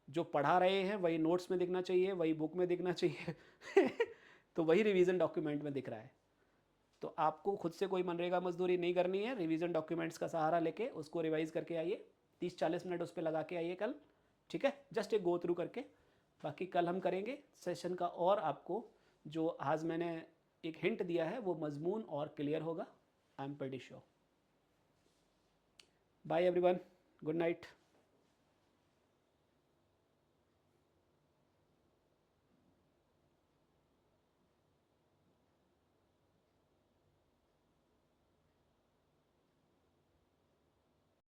जो पढ़ा रहे हैं वही नोट्स में दिखना चाहिए, वही बुक में दिखना चाहिए. तो वही रिवीजन डॉक्यूमेंट में दिख रहा है. तो आपको खुद से कोई मनरेगा मजदूरी नहीं करनी है. रिवीजन डॉक्यूमेंट्स का सहारा लेके उसको रिवाइज करके आइए. 30-40 मिनट उस पर लगा के आइए कल. ठीक है, जस्ट एक गो थ्रू करके बाकी कल हम करेंगे सेशन का, और आपको जो आज मैंने एक हिंट दिया है वो मजमून और क्लियर होगा। I am pretty sure. Bye everyone, good night.